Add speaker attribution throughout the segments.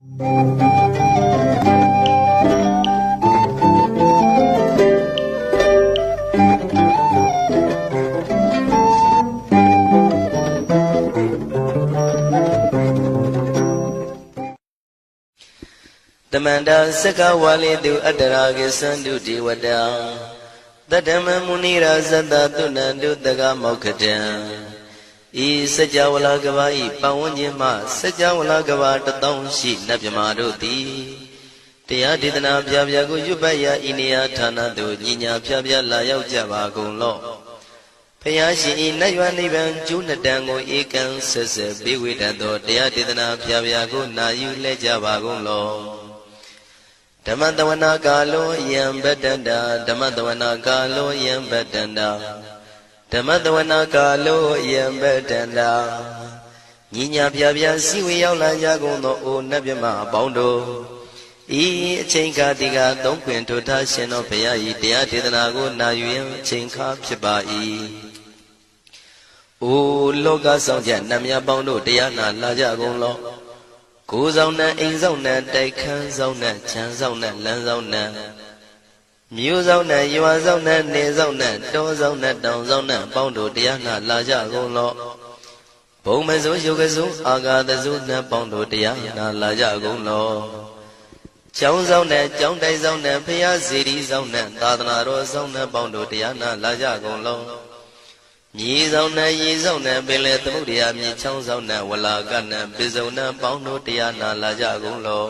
Speaker 1: တမန္တာစကဝါလိတုအတ္တရာကိသန္တုဒေဝတာတတ္တမမုနိရာဇတသုဏန္တုတကမောက္ခတံဤစัจ java လာကဘာဤပဝန်းကျင်မှစัจ java လာကဘာ1000ရှိနတ်မြမာတို့သည်တရားဒေသနာပြပြကိုရွတ်ပတ်ရာဤနေရာဌာနသို့ညီညာပြပြလာရောက်ကြပါကုန်လော့ဖျားရှင်ဤနတ်ရွာနိဗ္ဗာန်ကျိုးနှစ်တန်ကိုဧကံဆက်ဆက်ပေးဝေတတ်သောတရားဒေသနာပြပြကိုနာယူလဲကြပါကုန်လော့ဓမ္မတဝနာကာလောယံဗတ္တန္တာဓမ္မတဝနာကာလောယံဗတ္တန္တာဓမ္မတဝနာကာလောယံဗတ္တန္တာညီညာပြပြစီဝေရောက်လာကြကုန်သောအိုနတ်မြမအပေါင်းတို့ဤအချိန်ခါတိကသုံးခွင်ထိုထားရှင်သောဘုရား၏တရားဒေသနာကိုနာယူရန်အချိန်ခါဖြစ်ပါ၏အိုလောကဆောင်ကြနတ်မြတ်ပေါင်းတို့တရားနာလာကြကုန်လောကိုယ်ဆောင်နဲ့အိမ်ဆောင်နဲ့တိုက်ခန်းဆောင်နဲ့ခြံဆောင်နဲ့လမ်းဆောင်နဲ့မြို့ဆောင်နဲ့ရွာဆောင်နဲ့နေဆောင်နဲ့တောဆောင်နဲ့တောင်ဆောင်နဲ့ပေါင်းတို့တရားနာလာကြကုန်လောဘုံမစိုးယုတ်ကစိုးအာဃာတစိုးနဲ့ပေါင်းတို့တရားနာလာကြကုန်လောကျောင်းဆောင်နဲ့ကျောင်းတိုက်ဆောင်နဲ့ဖရာစီရီဆောင်နဲ့သာသနာတော်ဆောင်နဲ့ပေါင်းတို့တရားနာလာကြကုန်လောမြေဆောင်နဲ့ရေဆောင်နဲ့ပင်လေသမုဒ္ဒရာမြေချောင်းဆောင်နဲ့ဝလာကနဲ့ပိစုံနဲ့ပေါင်းတို့တရားနာလာကြကုန်လော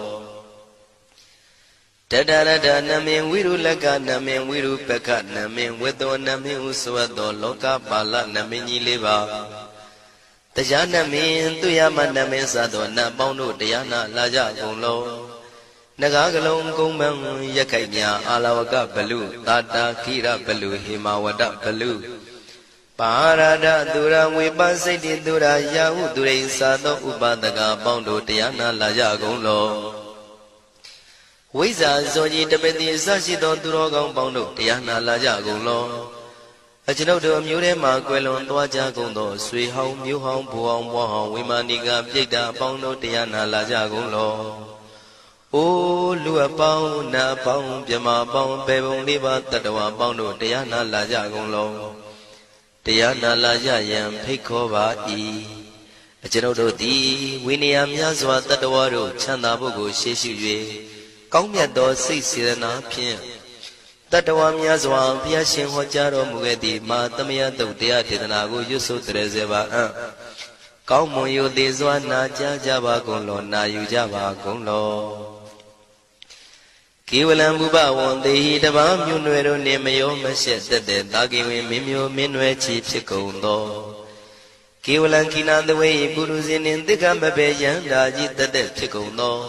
Speaker 1: တတရတနမင်ဝိရုလကနမင်ဝိရုပကနမင်ဝေတောနမင်ဥသဝတ္တောလောကပါဠနမင်ကြီးလေးပါတရားနမင်သူရမနမင်စသောနတ်ပေါင်းတို့တရားနာလာကြကုန်လောနဂါကလုံးကုံမံရခိုင်ညာအာလဝကဘလူတာတာခိရဘလူဟေမဝဒဘလူပါရဒသူရဝေပစိတ်တိသူရယာဟုသူရိသာသောဥပဒကပေါင်းတို့တရားနာလာကြကုန်လောဝိဇ္ဇာဇောကြီးတပတိအစရှိသောသူတော်ကောင်းပေါင်းတို့တရားနာလာကြကုန်လောအကျွန်ုပ်တို့အမျိုးထဲမှကွယ်လွန်သွားကြကုန်သောဆွေဟောင်းမျိုးဟောင်းဘိုးဟောင်းဘွားဟောင်းဝိမာနိကပြိတ္တာပေါင်းတို့တရားနာလာကြကုန်လောအိုလူအပေါင်းနတ်အပေါင်းမြမအပေါင်းပေပုံလေးပါတတ္တဝါပေါင်းတို့တရားနာလာကြကုန်လောတရားနာလာကြရန်ဖိတ်ခေါ်ပါ၏အကျွန်ုပ်တို့သည်ဝိနည်းများစွာတတ္တဝါတို့ချမ်းသာဖို့ကိုရှေ့ရှု၍ကောင်းမြတ်သောစိတ်စေတနာဖြင့်တတ္တဝါများစွာဘုရားရှင်ဟောကြားတော်မူခဲ့သည့်မာသမယတုတ်တရားဒေသနာကိုရွတ်ဆိုတရစေပါအံ့ကောင်းမွန်ရိုသေစွာနာကြားကြပါကုန်လောနာယူကြပါကုန်လောကေဝလံဘုဘဝံတေဟိတဘာမြွနွယ်တို့နှင့်မယောမရှက်သက်သက်တာကိဝင်မင်းမျိုးမင်းနွယ်ချီဖြစ်ကုန်သောကေဝလံခိနာသဝေပုရုဇဉ်နှင့်တိက္ခမဘေယံဓာကြီးသက်သက်ဖြစ်ကုန်သော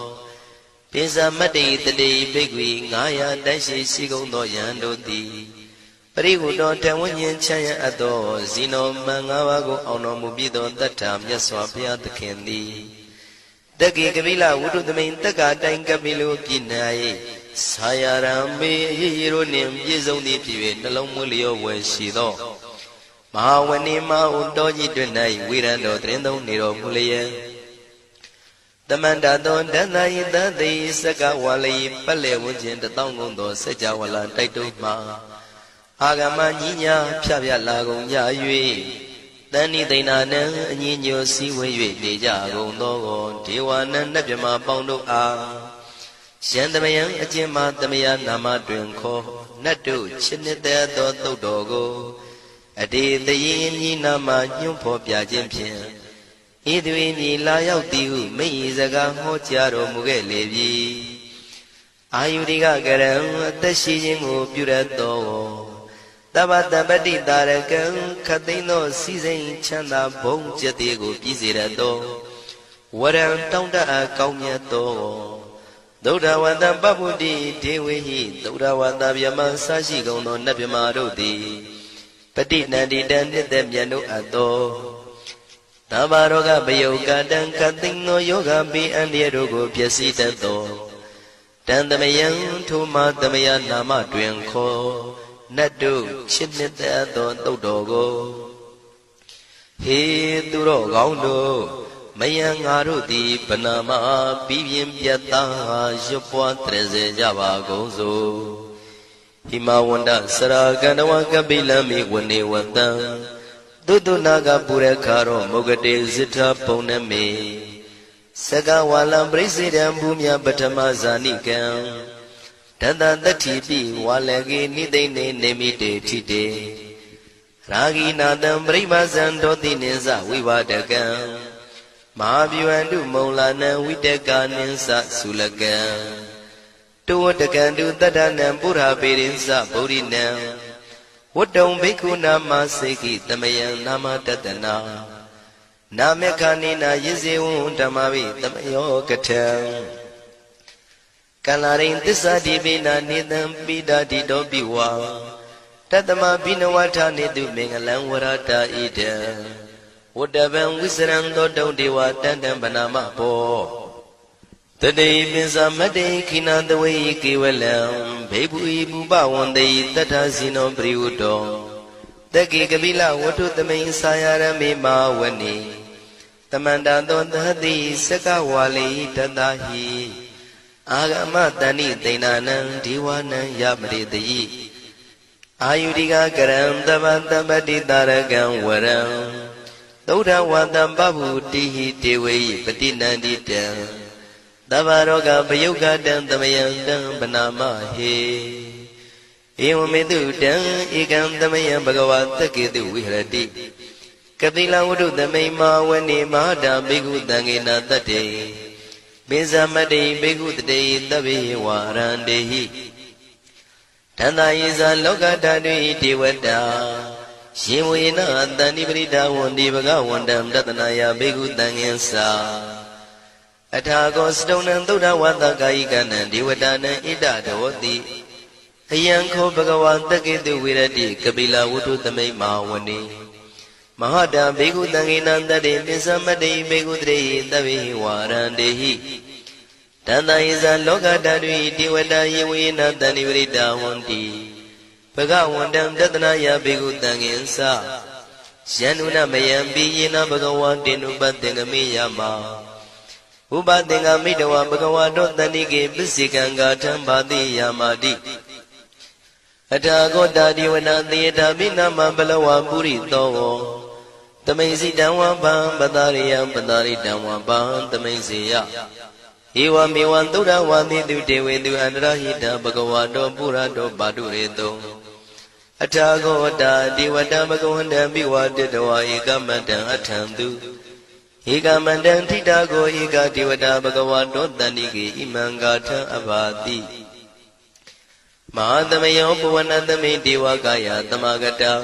Speaker 1: ပိစမတ္တိတတိဘိက္ခွေ900တိုက်ရှိရှိကုန်သောယံတို့သည်ပရိဟုတောတဝဉ္ဉ္ချမ်းရအပ်သောဇီနောမံ5ပါးကိုအောင်တော်မူပြီးသောတတ္ထာမြတ်စွာဘုရားသခင်သည်တက္ကိကပိလဝုဒ္ဓသမိန်တက္ကတိုင်ကပိလိုပြည်၌ဆာယရံမေအရေးရတို့နှင့်ပြည့်စုံသည်ဖြစ်၍နှလုံးမွေးလျောဝယ်ရှိသောမဟာဝဏိမဟုတောကြီးတွင်၌ဝိရံတော်တရင်သုံးနေတော်မူလျက်တမန္တသောဒန္တယိတသိစကဝါလိပတ်လေဝန်းကျင်1000ကုန်သောစัจ java လာတိုက်တုံးမှာအာဂမညီညာဖြပြလာကုန်ကြ၍တဏိသိဏနံအညီညွတ်စည်းဝေး၍နေကြကုန်သောဒေဝနံနတ်မြမပေါင်းတို့အားယံသမယံအကျဉ်းမှသမယနာမတွင်ခေါ်နတ်တို့ချစ်နှစ်သက်သောသုတ်တော်ကိုအတေတယေမြည်နာမညွှန်းဖော်ပြခြင်းဖြင့်ဤသူ၏မြည်လာရောက်သည်ဟုမိတ်ဤစကားဟောကြားတော်မူခဲ့လေပြီအာယုရိကကရံအသက်ရှိခြင်းကိုပြုရသောတပ္ပတပတိတာရကံခသိန်းသောစီစိန်ချမ်းသာဘုံကျက်သေးကိုပြည်စေရသောဝရံတောင်းတအကောင်းမြတ်သောသုဒ္ဓဝန္တပပ္ပုတိဒေဝေဟိသုဒ္ဓဝန္တဗျမဆရှိကုန်သောနတ်မြမာတို့သည်ပတိနန္တိတံနှစ်သက်မြတ်တို့အပ်သောသဗ္ဗရောဂဗယုကတံခသိန်းသောယောဂပိအန္တရာတို့ကိုပျက်စီးတတ်သောတံသမယံထိုမသမယနာမတွင်ခေါ်နတ်တို့ချစ်နှစ်သက်သောသုတ်တော်ကိုဟေသူတော်ကောင်းတို့ မယံငါတို့သည်ဗနာမပြီးပြင်းပြတ်သားရွတ်ပွားတရစေကြပါကုန်စို့ဟိမဝန္တစရာကန္တဝကပိလမိဝနေဝတံသုတနာကပုရခါရောမုဂတေဇိထပုံနမေစကဝါလံပရိစေတံဘူမြပထမဇာနိကံတတတတိပိဝါလကေနိသိနေနေမိတေထိတေရာဂိနာတံပရိမဇံတောတိနိသဝိဝဒကံမဟာဗျူဟန္တုမုံလာနံဝိတကာနိသသုလကံတောဝတကံတုတတ္တနံပုရာပေရိသဗုဒ္ဓိနံဝတ္တုံဘိက္ခုနာမစေကိတမယံနာမတတနာနာမေခာနိနာယေဇေဝံဓမ္မဝိတမယောကထံကလာရိန်သစ္စာတိပိနာနေတံပိဒာတိတောပိဝါတတမဘိနဝထာနေတုမင်္ဂလံဝရတာဣဒံဝတ္တဗံဝိစရံသောတုံဒေဝတန္တံဗနာမဘောတတိပိစမတေခိနာတဝေကေဝလံဘေဘူဤပူပဝန္တေတတ္ထစီနောပရိဝတ္တောတက္ကိကပိလဝတ္ထုသမိန်ဆာယရမေမာဝနေတမန္တသောသတိစကဝါလိတတဟိအာဂမတဏိသိဏနံဒီဝနံယမရိတိအာယုရိကကရံတပတပတိတာရကံဝရံသုဒ္ဓဝတံပဗုတိဟိတေဝေပတိနန္တိတံသဗ္ဗရောဂပယုဂတံသမယံတံဗနာမဟေဧဝမေတုတံဧကံသမယံဘဂဝါတက္ကေတုဝိဟရတိကပိလဝတ္ထုသမိန်မာဝနေမဟာတာဘိက္ခုတံဃေနတတ္တေပိဇမတေဘိက္ခုတတေသဗ္ဗေဝါရန္တေဟိတန္တာယေဇာလောကဓာတုဣတိဝတ္တာယေဝေနတန္တိပရိဒါဝန္တိဘဂဝန္တံတတနာယဘိက္ခုတံဃင်္စာအထာကောစတုံနံသုဒ္ဓဝတ္တကာယိကနံဒေဝတာနံဣဒတောတိအယံခောဘဂဝါတက္ကေတုဝိရတိကပိလဝတ္ထုသမိန်မာဝနေမဟာတာဘေကုတံဃေနံတတေပိသမတေဘေကုတရေသဗ္ဗေဝါရန္တေဟိတန္တယေဇာလောကဓာတုဣတိဝတ္တယေဝေနတန္တိပရိဒါဝန္တိဘဂဝန္တံတတနာယဘေကုတံဃင်္စာယန္နုနမယံပိယေနဘဂဝါတေနုပသင်္ကမေယမဥပသင်္ကမိတဝဘဂဝါတောတန္တိကေပစ္စေကံဂါထံဘာတိယာမာတိအထာဂောတာဒီဝနာသေယတာမိနာမဘလဝပုရိသောသမိန်စီတံဝံပံပတရိယံပတရိတံဝံပံသမိန်စီယဧဝမေဝံသုဒ္ဓဝါတိတုတေဝေတုအန္တရဟိတဘဂဝါတောပုရတောပါတုရေတောအထာဂောတာဒီဝတံဘဂဝန္တံပိဝတတဝါဧကမတံအထံတုဧကမတံထိတာကိုဧကဒေဝတာဘဂဝါတောတန္တိကေဣမံဂါထံအဘာတိမဟာသမယောပဝနသမိဒေဝကာယသမဂတာ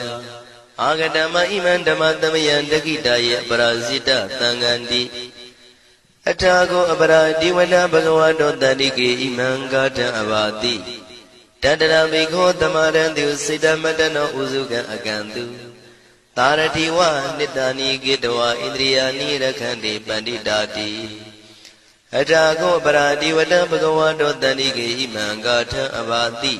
Speaker 1: အာဂတမဣမံဓမ္မသမယံတခိတာယေပရာဇိတသံဃန္တိအထာကိုအပရာဒီဝနာဘဂဝါတောတန္တိကေဣမံဂါထံအဘာတိတတရဘိခောသမရံတုစေတမတနောဥစုကံအကံတုသာရတိဝနိတ္တာနိကေတဝဣန္ဒြိယာနိရခန္တိပန္တိတာတိအထာကိုပရာဒီဝတံဘဂဝါတောတန္တိကေဣမံဂါထံအဘာတိ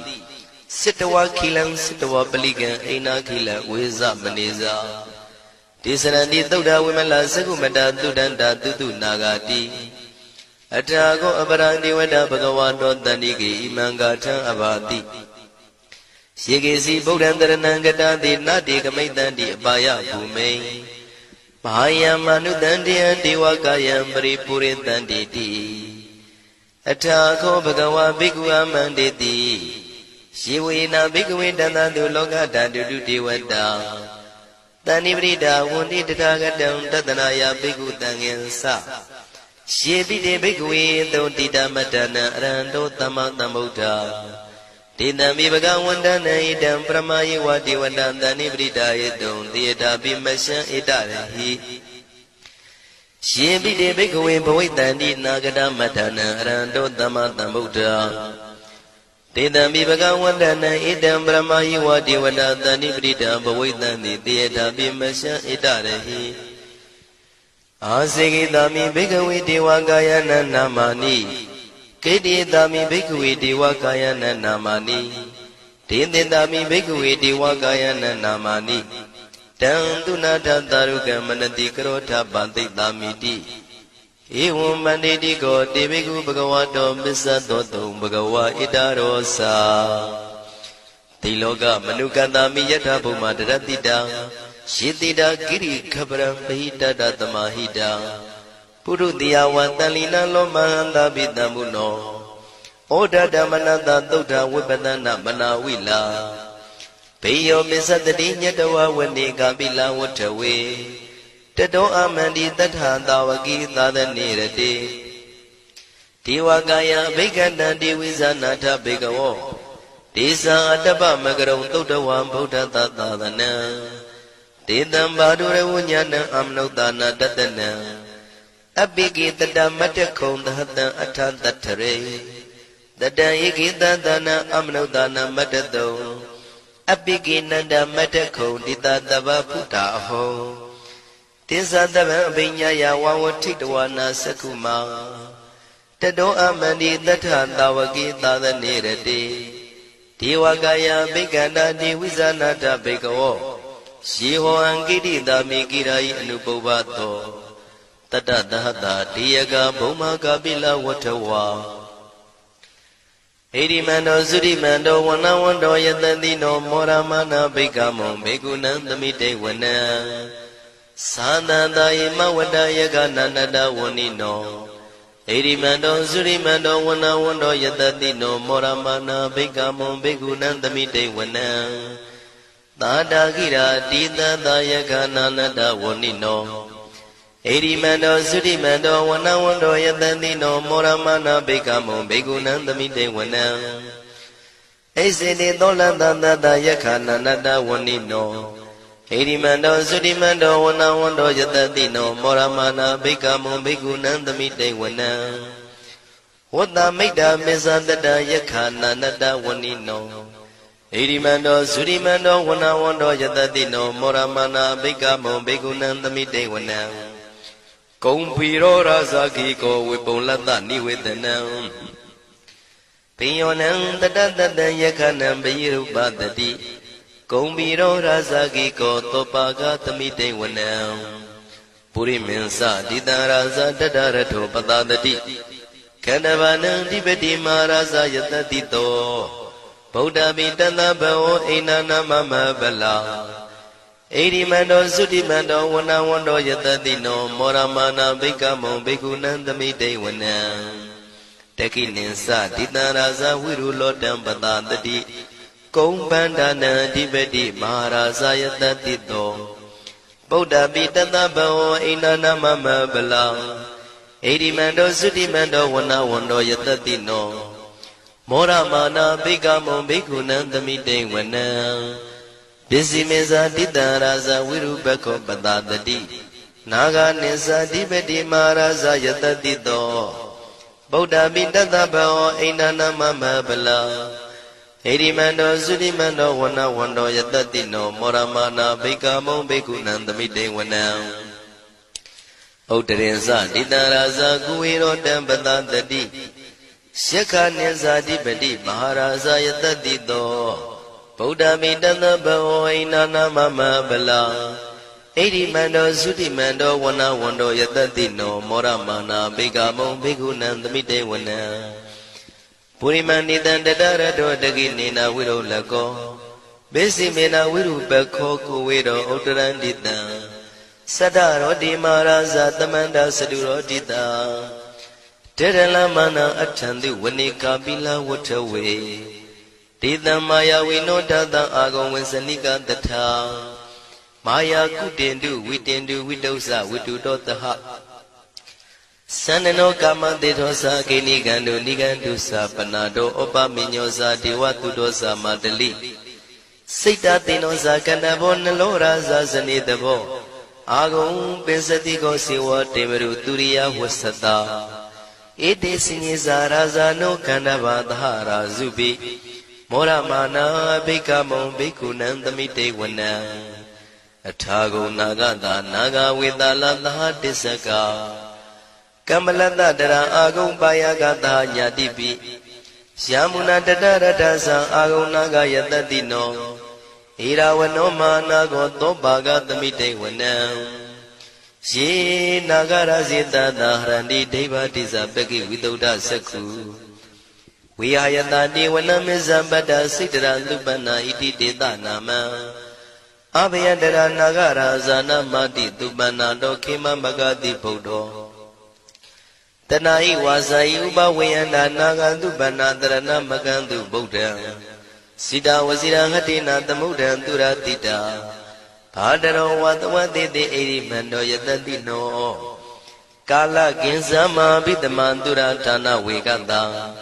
Speaker 1: စိတဝခိလံစိတဝပလိကံအိနာခိလဝေဇမနေဇာဒေသရန္တိသုဒ္ဓဝိမလသကုမတသုဒန္တာတုတုနာဂာတိအထာကိုအပရံဒီဝတဘဂဝါတောတန္တိကေဣမံဂါထံအဘာတိယေကေစီဗုဒ္ဓံတရဏံကတာတိနတေကမိတ္တန္တိအပါယဘူမိန်ဘာယံမနုတန္တိယံဒေဝကာယံပရိပုရိတန္တိတိအထာခောဘဂဝါဘိက္ခုအမန္တေတိယေဝေနဘိက္ခဝေတန္တတုလောကဓာတုတုဒေဝတာတဏိပရိဒါဝန္တိတထာဂတံတတနာယဘိက္ခုတံဃင်္စယေပိတေဘိက္ခဝေသုတိတမတနံအရဟံတောသမ္မာသမ္ဗုဒ္ဓဒေတံမိဘဂဝန္တနံဣတံပရမယေဝဒေဝတံတဏိပရိဒါယေတုံသေယတာပိမရှံဣတရဟိယေပိတေဘိက္ခဝေဘဝိတန္တိနာဂတမတနံအရဟံတောသမ္မာသမ္ဗုဒ္ဓတေတံမိဘဂဝန္တနံဣတံပရမယေဝဒေဝတာတဏိပရိဒါဘဝိတန္တိသေယတာပိမရှံဣတရဟိအာစေကိတာမိဘိက္ခဝေဒေဝကာယနနာမာနိကေတိတာမိဘိက္ခဝေဒေဝကာယနနာမာနိဒေသင်တာမိဘိက္ခဝေဒေဝကာယနနာမာနိ တံသူနာထသာရုကမနတိကရောထပန္တိတာမိတိဧဝံမန္တိတိကောတေဘိကုဘဂဝတောပစ္စသောတုံဘဂဝါဣတရောစာတိလောကမနုကတာမိယထာဘုမတရတိတံယေတိတာကိရိခပရံပဟိတတသမာဟိတံပုရုတိယဝံတန်လီနံလောမဟန္တာပိတံမုနောဩဒဓမ္မနတသုဒ္ဓဝိပဒနာမနာဝိလာဘေယောပစ္စတတိညတဝဝနေကပိလဝတ္ထဝေတတောအမန္တိတထသာဝကိသာသနေရတိဒေဝကာယဘိက္ခတံဒေဝိဇာနာထဘေကဝောဒေဇာအတ္တပမကရုံသုဒ္ဓဝံဗုဒ္ဓသာသနံဒေတံဘာဒုရဝဉာဏံအမနုဿာနာတတနံအပိကိတတမတ္တခုံသဟတံအထတထရေတတံဧကိတသနံအမနုဿာနာမတ္တတုံအပိကိနန္ဒမတ္တခုံတိတတဗ္ဗဖုတာအဟောတိသတဗံအဘိညာယဝဝထိတဝနာသကုမာတတောအမန္တိတထသာဝကိသာသနေရတိဒေဝကာယဘိက္ခန္တာဒေဝိဇာနာထဘေကဝောယေဟောအံကိတိတာမိကိရာယိအနုပုဗ္ဗသောတတသဟတာဒေယကဘုံမကပိလဝထဝါဣရိမန္တောသုရိမန္တောဝနဝန္တောယတတိနောမောရမနာဘိက္ခမုံဘေကုဏံသမိတေဝနံသာသန္တာယေမဝတ္တယကနန္တဝဏိနောဣရိမန္တောသုရိမန္တောဝနဝန္တောယတတိနောမောရမနာဘိက္ခမုံဘေကုဏံသမိတေဝနံသာတာကိရာတိတသာယကနာနတဝဏိနောဣရိမန္တောသုရိမန္တောဝနဝန္တောယတတိနောမောရမနာဘိက္ခမုံဘေကုဏံသမိတေဝနံဣစေတိသောလတသတယခာနန္တဝဏိနောဣရိမန္တောသုရိမန္တောဝနဝန္တောယတတိနောမောရမနာဘိက္ခမုံဘေကုဏံသမိတေဝနံဝတ္တမိတ္တမေဇတတယခာနန္တဝဏိနောဣရိမန္တောသုရိမန္တောဝနဝန္တောယတတိနောမောရမနာဘိက္ခမုံဘေကုဏံသမိတေဝနံကုံဖီရောရာဇာခိကောဝေပုံလတ္တနိဝေဒနံပိယောနံတတတတံယခဏံပိရုပတတိကုံဖီရောရာဇာခိကောသောပါကသမိတေဝနံပုရိမင်းစတိတံရာဇာတတရထောပတတတိခန္ဓဘာနံတိပတိမာရာဇာယတတိတောဗုဒ္ဓပိတတဘောအိနာနာမမဗလာဣရိမန္တောသုတိမန္တောဝနဝန္တောယတတိနောမောရမနာဘိက္ခမုံဘိက္ခုနံသမိတေဝနံတခိနိသတိတံရာဇဝိရုလောတံပတတတိကုံပန္ဒနာအဓိပတိမဟာရာဇယတတိတောဗုဒ္ဓပိတတဘောအိနာနာမမဗလာဣရိမန္တောသုတိမန္တောဝနဝန္တောယတတိနောမောရမနာဘိက္ခမုံဘိက္ခုနံသမိတေဝနံပစ္စည်းမေဇာတိတံရာဇဝိရုပခောပတတတိနာဂာနိသတိပတိမဟာရာဇယတတိတောဗုဒ္ဓပိတတဘောအိနာနာမမဗလာဣရိမန္တောသုတိမန္တောဝနဝန္တောယတတိနောမောရမနာဘိက္ခမုံဘိက္ခုနံသမိတေဝနံဥတ္တရင်သတိတံရာဇကုဝေရောတံပတတတိယက္ခနိသတိပတိမဟာရာဇယတတိတောဗုဒ္ဓမိတတဘောအိနာနာမမဗလာဣရိမန္တောသုတိမန္တောဝနဝန္တောယတတိနောမောရမနာဘိက္ခမုံဘိက္ခုနံသမိတေဝနံပုရိမဏိတံတတရတောတကိနေနာဝိရုလကောဘေစီမေနာဝိရုပခောကုဝေရောဥတ္တရန္တိတံသတ္တရောတိမာရာဇသမန္တာစတုရောတိတာတေရလမနာအထံတိဝနေကာပိလဝထဝေတေတံမာယာဝိနောတတံအာဂုံဝေစနိကတထာမာယာကုတင်တုဝိတင်တုဝိတုဇဝိတုတောတဟသန္နနောကာမတေသောသာကိနိကံတုနိကံတုသာပနာတောဩပမိညောသာဒေဝတုတောသာမတလိစိတ်တသေနောသာကန္တဘောနလောရာသာဇနေတဘောအာဂုံပင်စတိကောစေဝတေမရုသူရိယဝဆတာဧတေစိညေဇာရာဇာနောကန္တဘာသဟရာဇုပိမောရမနာဘိက္ခမုံဘိက္ခုနံသမိတေဝနံအထာဂုံနာဂတာနာဂဝေတလသဟတစ္စကကမ္မလတ္တတရာအာဂုံပါယကတာညာတိပိယမုနာတတရတသံအာဂုံနာဂယတတိနောဣ Irawano manago tobaga tamite wanam. Ye nagara zita nahrandi deva tisabeki without saku. We ayata devanamizambada sitra lupana iti deta nama. Abhyadara nagara zana mati tupana do kima magati podo. Tanai wasai uba wayanda naga tupana dharana magantu Buddha. Sita wasira hatina tamudan duratita. Padaro watawati de eri mando yatati no. Kala kinsama bidamandura tana wegata.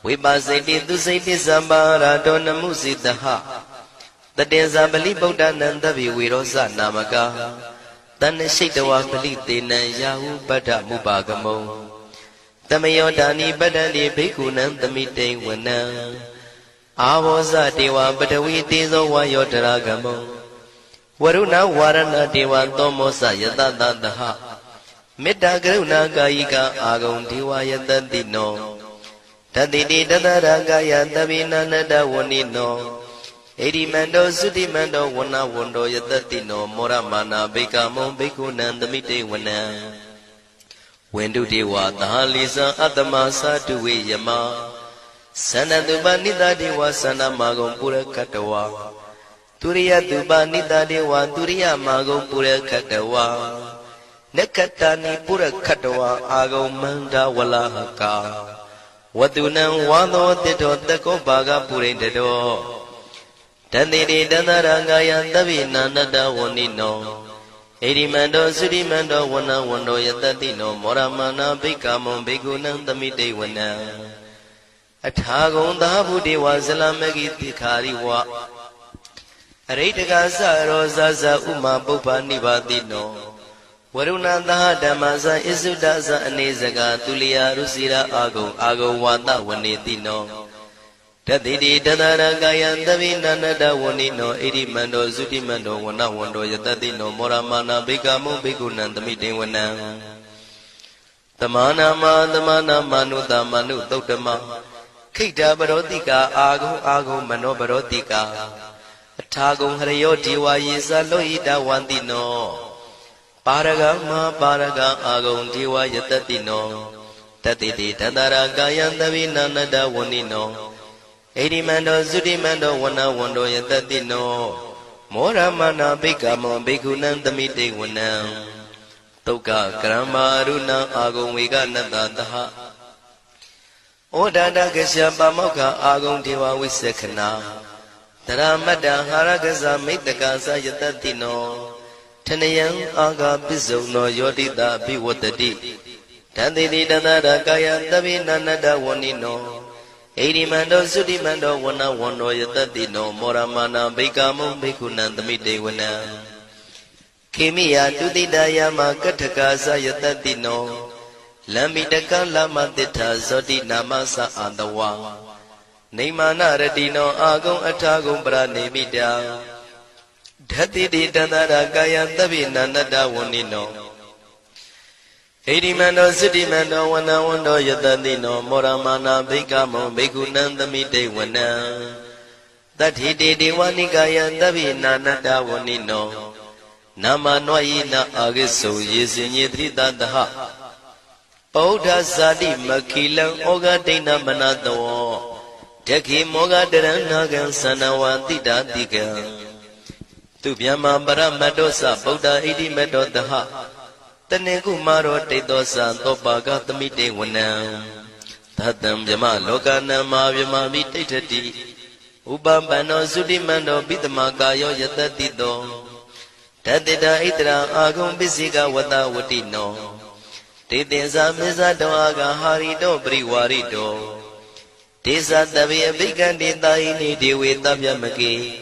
Speaker 1: Vipasiti dusiti sambara dona musitaha. Tadenza bali Buddha nandavi virosa namaka. Tane shaitawa bali tena yahu bada mubagamo. Tamayodani badani bhikkhu nandamite wana. Avosa dewa badawi tezo vayodaragamo. Varuna varana dewa tomosa yatataha. Metta karuna kayika agam dewa yatati no. Taditi tataragaya tabina nada wanino. Edi mando sudi mando wana wando yatati no. Mora mana bekamo beku nandamite wana. Wendu dewa tahalisa atama satuwe yama. Sana duba nita dewa sana magam pura katawa. Turiya duba nita dewa turiya magam pura katawa. Nekatani pura katawa agam manda walahaka. Watunam wado tito tako baga purin tito. Tandiri danarangaya tabina nada wanino. Erimando sudimando wana wando yatatino. Moramana bekamo begunam tamite wana. Athagon dabu dewa salamagi tikhari wa. Aritaka sarosa sa uma bupa nibadino. Varuna daha damasa isudasa anesaga tuliya rusira agong wata wanitino. Tatiti tataragaya tabina nada wanino. Erimando sudimando wana wando yatatino. Moramana bekamo bekunan tamite wana. Tamana manuta manu tautama. Kita barotika agong mano barotika. Atagong harayo diwa yisa loida wandino. Paraga ma paraga agong diwa yatatino. Tatiti tataragaya tabina nada wanino. Erimando sudimando wana wando yatatino. Mora mana bekamo bekunan tamite wana. Toka karama aruna agong vega natataha. Odada gasya pamoka agong dewa visakhana. Taramada haragasa mittakasa yatatino. Tanayang aga pisono yodita biwatati. Tanditi tataragaya tabina nada wanino. Erimando sudimando wana wando yatatino. Moramana bekamo bekunan tamite wana. Kimiya tudidaya makatakasa yatatino. Lamidaka lama titha zoti namasa andawa. Nimana radino agong atagong pranimida. Dhatiti tataragaya tabina nada wanino. Erimando sudimando wana wando yatatino. Moramana bekamo bekunan tamite wana. Tathiti dewanikaya tabina nada wanino. Nama noyina agiso yesinye tritataha. Pauda sadi makilang oga dina manatawo. Daki moga deranagan sanawati datigan. Tubhyama paramadosa Buddha iti medotaha. Taneku maro tetosa topaga tamite wanam. Tatam vyama lokana ma vyama vititati. Ubambano sudimando bitamakayo yatatito. Tatita itra agum bisika wata watino. Titinsa misa do aga harido priwarido. Tisa tabi abhikandi taini dewe tabyamaki.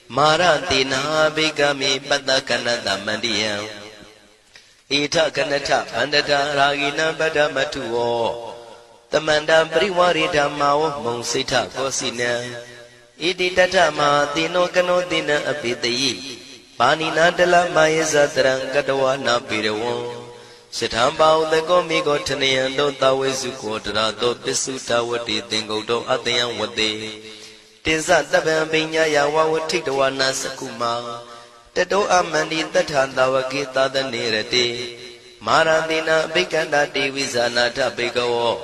Speaker 1: Mara tina abhikami patakanata mandiyam. Ita kanata pandata ragina badamatuo. Tamanda priwarida mao monsita kosina. Iti tata ma tino kano tina abhitayi. Panina dala mayesa terang katawa na pirawon. Sithambao the Gomigo Tanian do Tawesu Kodra do Pisu Tawati Tingo do Atayan Wade. တင်စတပံပိညာယဝဝထိတဝနာစကုမာတတောအမန္တိတထသာဝကေသာသနေရတိမာရတိနာအဘိက္ခန္တာတေဝိဇာနာထဘိကဝော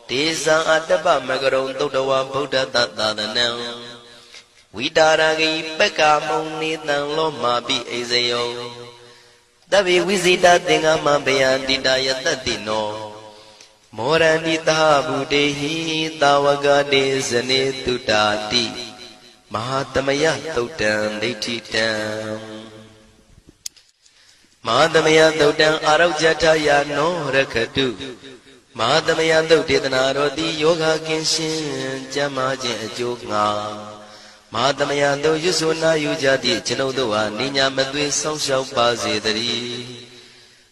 Speaker 1: ဒေဇံအတ္တပမကရုံသုတ္တဝဗုဒ္ဓတသာသနံဝိတာရဂိပက္ခမုံနေတံလောမာပိအိဇယောတဗ္ဗေဝိဇိတသင်္ဃမဘယံတိတယတတိနောမောရဏိသဗုတေဟိသာဝကတေဇနေတုတာတိမဟာသမယသုတ်တံဒိဋ္ဌိတံမဟာသမယသုတ်တံအာရောဇထယာနောရခတုမဟာသမယသုတ်ဒေသနာတော်သည်ယောဂကင်းရှင်းကျမ်းမာခြင်းအကျိုးငှာမဟာသမယသုတ်ရွတ်ဆိုနာယူကြသည့်ကျွန်ုပ်တို့ဟာနိညာမသွေဆောင်းလျှောက်ပါစေတည်း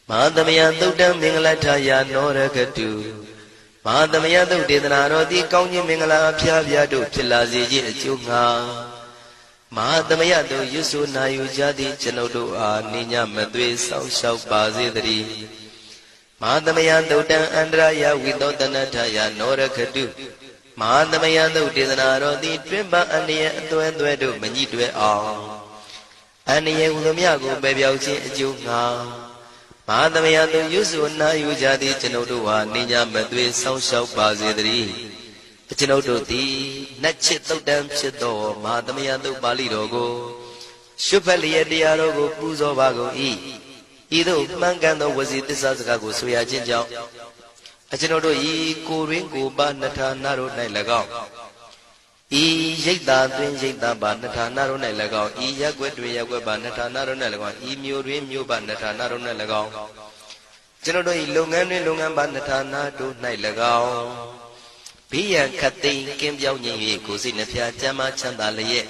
Speaker 1: မဟာသမယသုတ်တံမင်္ဂလထယာနောရခတုမဟာသမယသုတ်ဒေသနာတော်သည်ကောင်းခြင်းမင်္ဂလာအဖျားဖျားတို့ဖြစ်လာစေခြင်းအကျိုးငှာမဟာသမယသုတ်ရွတ်ဆိုနာယူကြသည့်ကျွန်ုပ်တို့အားနိညာမသွေဆောင်းလျှောက်ပါစေတည်းမဟာသမယသုတ်တံအန္တရာယဝိသောတနထယာနောရခတုမဟာသမယသုတ်ဒေသနာတော်သည်တွင်ပအန္တရာယ်အသွဲသွဲတို့မညှိတွဲအောင်အန္တရာယ်ဟူသည်များကိုပယ်ပြောက်ခြင်းအကျိုးငှာမဟာသမယသုတ်ရွတ်ဆိုနာယူကြသည့်ကျွန်ုပ်တို့ဟာနိညာမသွေဆောင်းလျှောက်ပါစေတည်းကျွန်ုပ်တို့သည်နတ်ချစ်သုတ်တံဖြစ်သောမဟာသမယသုတ်ပါဠိတော်ကိုရှုဖတ်လျက်တရားတော်ကိုပူဇော်ပါကုန်၏ဤသို့မှန်ကန်သောဝစီသစ္စာစကားကိုဆိုရခြင်းကြောင့်ကျွန်ုပ်တို့ဤကိုရင်းကိုပါနထာနာတို့၌၎င်းဤရိတ်တာတွင်ရိတ်တာပါနထာနာတို့၌၎င်းဤရက်ွက်တွင်ရက်ွက်ပါနထာနာတို့၌၎င်းဤမျိုးတွင်မျိုးပါနထာနာတို့၌၎င်းကျွန်ုပ်တို့ဤလုပ်ငန်းတွင်လုပ်ငန်းပါနထာနာတို့၌၎င်းဘေးရန်ခတ်သိမ်းကင်းပြောင်းခြင်း၍ကိုယ်စိတ်နှဖျားကျမ်းမာချမ်းသာလျက်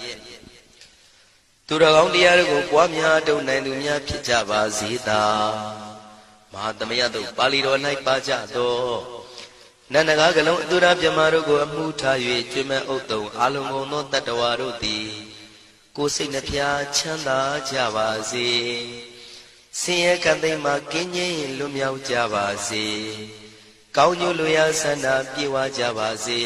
Speaker 1: သူတော်ကောင်းတရားတို့ကိုပွားများတုံနိုင်သူများဖြစ်ကြပါစေသာမဟာသမယသုတ်ပါဠိတော်၌ပါကြသောနန္ဒကားကလုံးအတုရပြမတို့ကိုအမှုထား၍ကျွမ်းမဲ့ဥတုံအာလုံကုန်သောတတ္တဝါတို့သည်ကိုယ်စိတ်နှဖျားချမ်းသာကြပါစေဆင်းရဲကံသိမ်းမှကင်းငြိမ်းလွတ်မြောက်ကြပါစေကောင်းကျိုးလိုရာဆန္ဒပြေဝကြပါစေ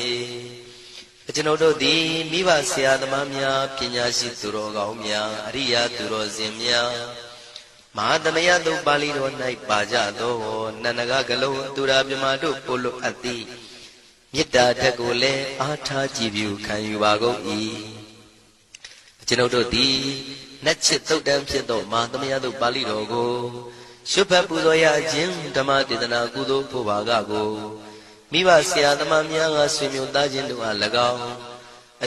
Speaker 1: ကျွန်ုပ်တို့သည်မိဘဆရာသမားများပညာရှိသူတော်ကောင်းများအရိယာသူတော်စင်များမဟာသမယသုတ်ပါဠိတော်၌ပါကြသောနန္ဒကကလုံးသူရာပြမတို့ပို့လို့အပ်သည်မေတ္တာဓာတ်ကိုလည်းအားထားကြည်ပြုခံယူပါကုန်၏ကျွန်ုပ်တို့သည်နတ်ချစ်သုတ်တံဖြစ်သောမဟာသမယသုတ်ပါဠိတော်ကိုရှုဖတ်ပူဇော်ရခြင်းဓမ္မဒေသနာကုသိုလ်ဖို့ပါကကိုမိဘဆရာသမားများကဆွေမျိုးသားချင်းတို့အား၎င်း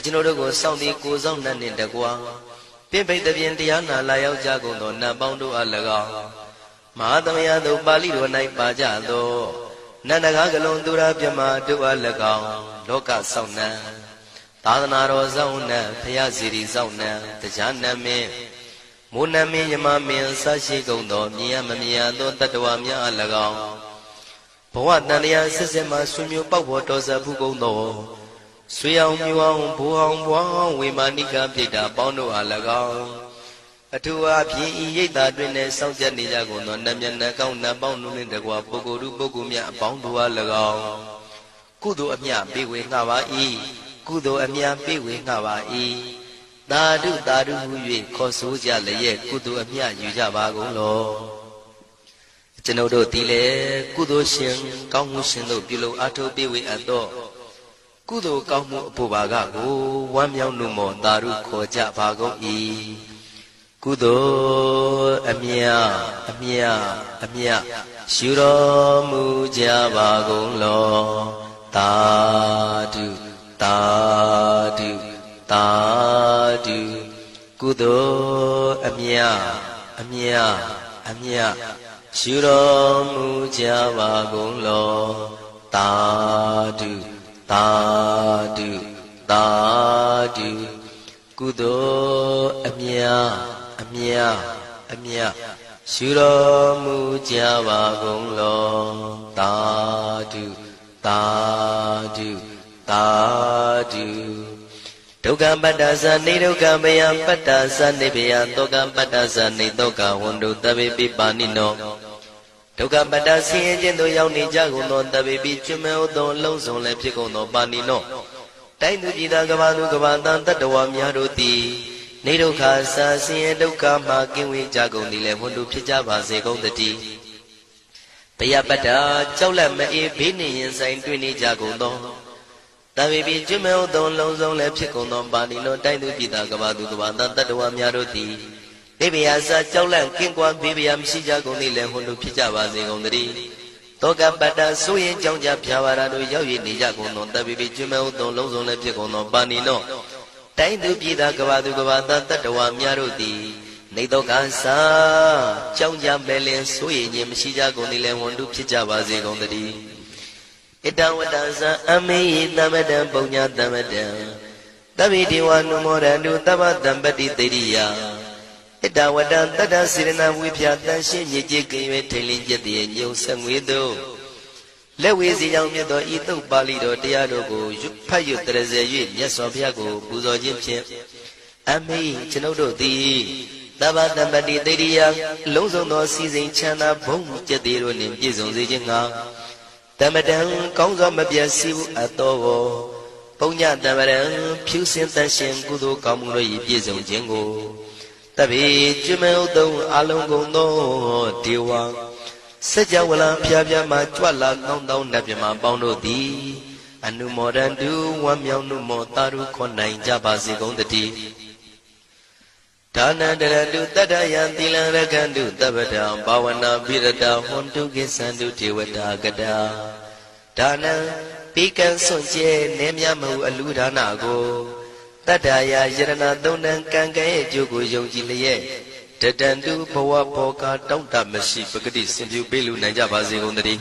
Speaker 1: ကျွန်ုပ်တို့ကိုစောင့်တည်ကိုစောင့်နှံ့နှင့်တကွာပြင့်ပိတ်သဖြင့်တရားနာလာရောက်ကြကုန်သောနတ်ပေါင်းတို့အား၎င်းမဟာသမယသုတ်ပါဠိတော်၌ပါကြသောနန္ဒကားကလုံးသူရာပြမတို့အား၎င်းလောကစောင့်နှံသာသနာတော်စောင့်နှံဘုရားစီရီစောင့်နှံတရားနမင်းမိုးနမင်းယမမင်းဆရှိကုန်သောမြင်ရမမြင်ရသောတတ္တဝါများအား၎င်းဘဝတန်တရားစစ်စစ်မှဆွေမျိုးပေါက်ဖို့တော်စပ်ဖူးကုန်သောဆွေအောင်မြူအောင်ဘိုးအောင်ဘွားအောင်ဝေမာနိကပြိတ္တာပေါင်းတို့အား၎င်းအထူးအားဖြင့်ဤရိတ်တာတွင်နဲ့စောင့်ကြနေကြကုန်သောနတ်မြတ်နတ်ကောင်းနတ်ပေါင်းတို့နှင့်တကွာပုဂ္ဂိုလ်တို့ပုဂ္ဂိုလ်များအပေါင်းတို့အား၎င်းကုသိုလ်အမြပေးဝေငှပါ၏ကုသိုလ်အမြပေးဝေငှပါ၏သာဓုသာဓုဟု၍ခေါ်ဆိုကြလျက်ကုသိုလ်အမြယူကြပါကုန်လောကျွန်ုပ်တို့သည်လည်းကုသိုလ်ရှင်ကောင်းမှုရှင်တို့ပြုလုပ်အားထုတ်ပေးဝေအပ်သောကုသိုလ်ကောင်းမှုအဖို့ပါကကိုဝမ်းမြောက်နှုမောသာဓုခေါ်ကြပါကုန်၏ကုသိုလ်အမြရှုတော်မူကြပါကုန်လောသာဓုသာဓုသာဓုကုသိုလ်အမြရှုတော်မူကြပါကုန်လောသာဓုသာဓုသာဓုကုသိုလ်အမြရှုတော်မူကြပါကုန်လောသာဓုသာဓုသာဓုဒုက္ခပတ္တသနေဒုက္ခမယပတ္တသနေဘယဒုက္ခပတ္တသနေဒုက္ခဝန္တုတဗေပိပါဏိနောဒုက္ခပတ္တဆင်းရဲခြင်းသို့ရောက်နေကြကုန်သောတဗေပိကျွမ်းမဲ့သောအလုံးစုံလည်းဖြစ်ကုန်သောပါဏိနောဝ တိုင်းသူပြည်သားကဘာသူကဘာတန်တတ္တဝါများတို့သည်နေဒုက္ခစာဆင်းရဲဒုက္ခမှကင်းဝေးကြကုန်သည်လည်းဝန်တို့ဖြစ်ကြပါစေကုန်သတည်းဘယပတ္တာကြောက်လန့်မအေးဘေးနှင့်ရင်ဆိုင်တွေ့နေကြကုန်သောတဝိပိကျွမေဥသောလုံးစုံလည်းဖြစ်ကုန်သောပါဏိလောတိုင်းသူပြည်သားကဘာသူကဘာတန်တတ္တဝါများတို့သည်ဘေးဘယာစာကြောက်လန့်ကင်းကွာဘေးဘယာမရှိကြကုန်သည်လည်းဝန်တို့ဖြစ်ကြပါစေကုန်သတည်းတောကပတ္တဆိုရင်ကြောင့်ကြဖြာပါရာတို့ရောက်ရနေကြကုန်သောတဝိပိကျွမေဥသောလုံးစုံလည်းဖြစ်ကုန်သောပါဏိလောတိုင်းသူပြည်သားကဘာသူကဘာတန်တတ္တဝါများတို့သည်နေတော့ကစားကြောင်းကြမဲ့လင်ဆိုရင်ချင်းမရှိကြကုန်သည်လည်းဝန်တုဖြစ်ကြပါစေကုန်သတည်းဣတံဝတ္တဇံအမေယသမတံပုံညာသမတံတဗိဒေဝနုမောရတုသဗ္ဗတံပတိတေရိယဣတဝတ္တတတ္တစေရဏဝိဖြာတန်ရှင်းမြေကြီးကင်၍ထိန်လင်းကျက်တည်းညုံဆက်ငွေတို့လက်ဝေစီကြောင့်မြတ်သောဤသုတ်ပါဠိတော်တရားတို့ကိုဖတ်ရွတ်တရစေ၍မြတ်စွာဘုရားကိုပူဇော်ခြင်းဖြင့်အမေကျွန်ုပ်တို့သည်သဗ္ဗတံပတိတေရိယလုံးစုံသောစီစဉ်ချမ်းသာဘုံကျက်သေးတို့နှင့်ပြည့်စုံစေခြင်းငှာတမတံကောင်းစွာမပြတ်စီဘူးအတော်ကိုပုံညတမတံဖြူစင်တန်ရှင်ကုသိုလ်ကောင်းမှုတို့၏ပြည့်စုံခြင်းကိုတဗေကျွမေဥတုံအလုံးကုန်သောဒေဝစัจ java လံဖျားဖျားမှကြွလာကောင်းသောနတ်မြမပေါင်းတို့သည်အနုမောဒန္တုဝမ်းမြောက်နုမောတာရုခွန်နိုင်ကြပါစေကုန်တည်းဒါနန္တရတုတတ္တယံသီလံရကန္တုတပ္ပတံဘာဝနာပိရတဟွန်တုကိသန္တုဒေဝတာကတာဒါနံပိကံစွန့်ကျဲနေမြမဟုအလူဒါနကိုတတ္တယာယရဏသုံးတန်ကံကံရဲ့အကျိုးကိုယုံကြည်လျက်တတန္တုဘဝဘောကတောင့်တမရှိပဂတိစင်ပြုပေးလူနိုင်ကြပါစေကုန်တည်း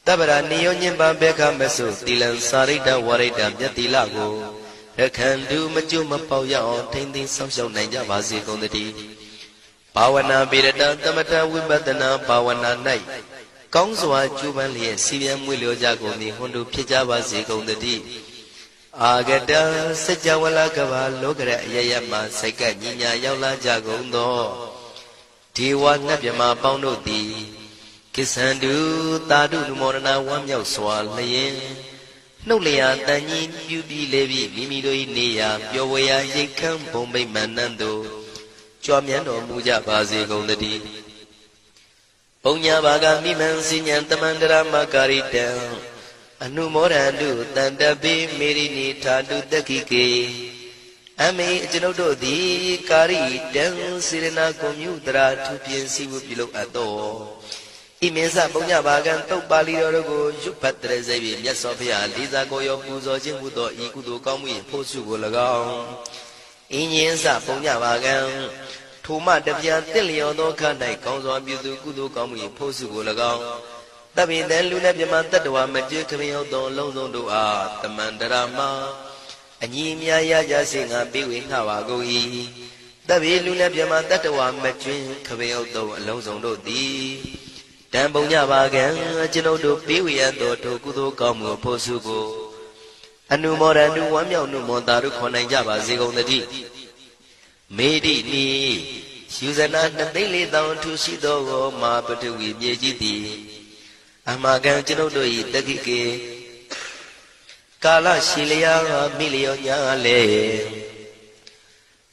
Speaker 1: တပ္ပရာနိယောညင်ပံဘေခမဆုသီလံစာရိတဝရိတမြတ်တိလကိုရခန္တုမကျွမပေါရအောင်ထိမ့်သိမ်းဆောက်ရှောက်နိုင်ကြပါစေကုန်တည်းဘာဝနာပိရတသမထဝိပဿနာဘာဝနာ၌ကောင်းစွာကျူးပန်းလျက်စီပြန်မွေလျောကြကုန်သည်ဟွန်တို့ဖြစ်ကြပါစေကုန်တည်းအာဂတစัจ java လကဘာလောကရအယယမစိတ်ကညညာရောက်လာကြကုန်သောဒေဝနတ်မြမပေါင်းတို့သည်ကိသန္တုတာတုနုမောဒနာဝမ်းမြောက်စွာလျင်နှုတ်လျာတန်ကြီးပြုပြီးလေပြီးမိမိတို့၏နေရာပျော်ဝေရာရိတ်ခမ်းဘုံမိတ်မန္တန်တို့ကြွားမြန်းတော်မူကြပါစေကုန်တည်းပုံညာဘာကမိမံစဉ္ဉံတမန္တရမကာရိတံအနုမောဒန္တုတန္တပိမေရိနိထာတုတက္ခိကေအမေကျွန်ုပ်တို့သည်ကာရိတံစေရနာကွန်မြူတရာထူပြင်းစီဝပြုလုပ်အပ်သောဣမေသပုံညဘာကံတုတ်ပါဠိတော်တို့ကိုရွတ်ဖတ်တရစေပြီးမြတ်စွာဘုရားလေးစားကိုရောပူဇော်ခြင်းမှုသောဤကုသိုလ်ကောင်းမှု၏ဖို့စုကို၎င်းအင်းရင်သပုံညဘာကံထိုမှတပြာတင့်လျော်သောခ၌ကောင်းစွာပြုသူကုသိုလ်ကောင်းမှု၏ဖို့စုကို၎င်းတပိတံလူနဲ့မြမတတ္တဝါမကျွခမရောက်သောလုံးစုံတို့အားတမန္တရာမအညီအမြရကြစေငါပေးဝေငှပါကုန်၏တပိလူနဲ့မြမတတ္တဝါမကျွခမရောက်သောအလုံးစုံတို့သည်တံပုံညပါကံကျွန်ုပ်တို့ပေးဝေရသောထိုကုသိုလ်ကောင်းမှုဖို့စုကိုအနုမောဒန္တုဝမ်းမြောက်နုမောတာတို့ခွန်နိုင်ကြပါစေကုန်သတည်းမေတိနိယူဇနာ2,400,000ထူရှိသောမာပထဝီမြေကြီးသည်အမကံကျွန်ုပ်တို့၏တက္ခိကေကာလရှိလျာမိလျောညာလေ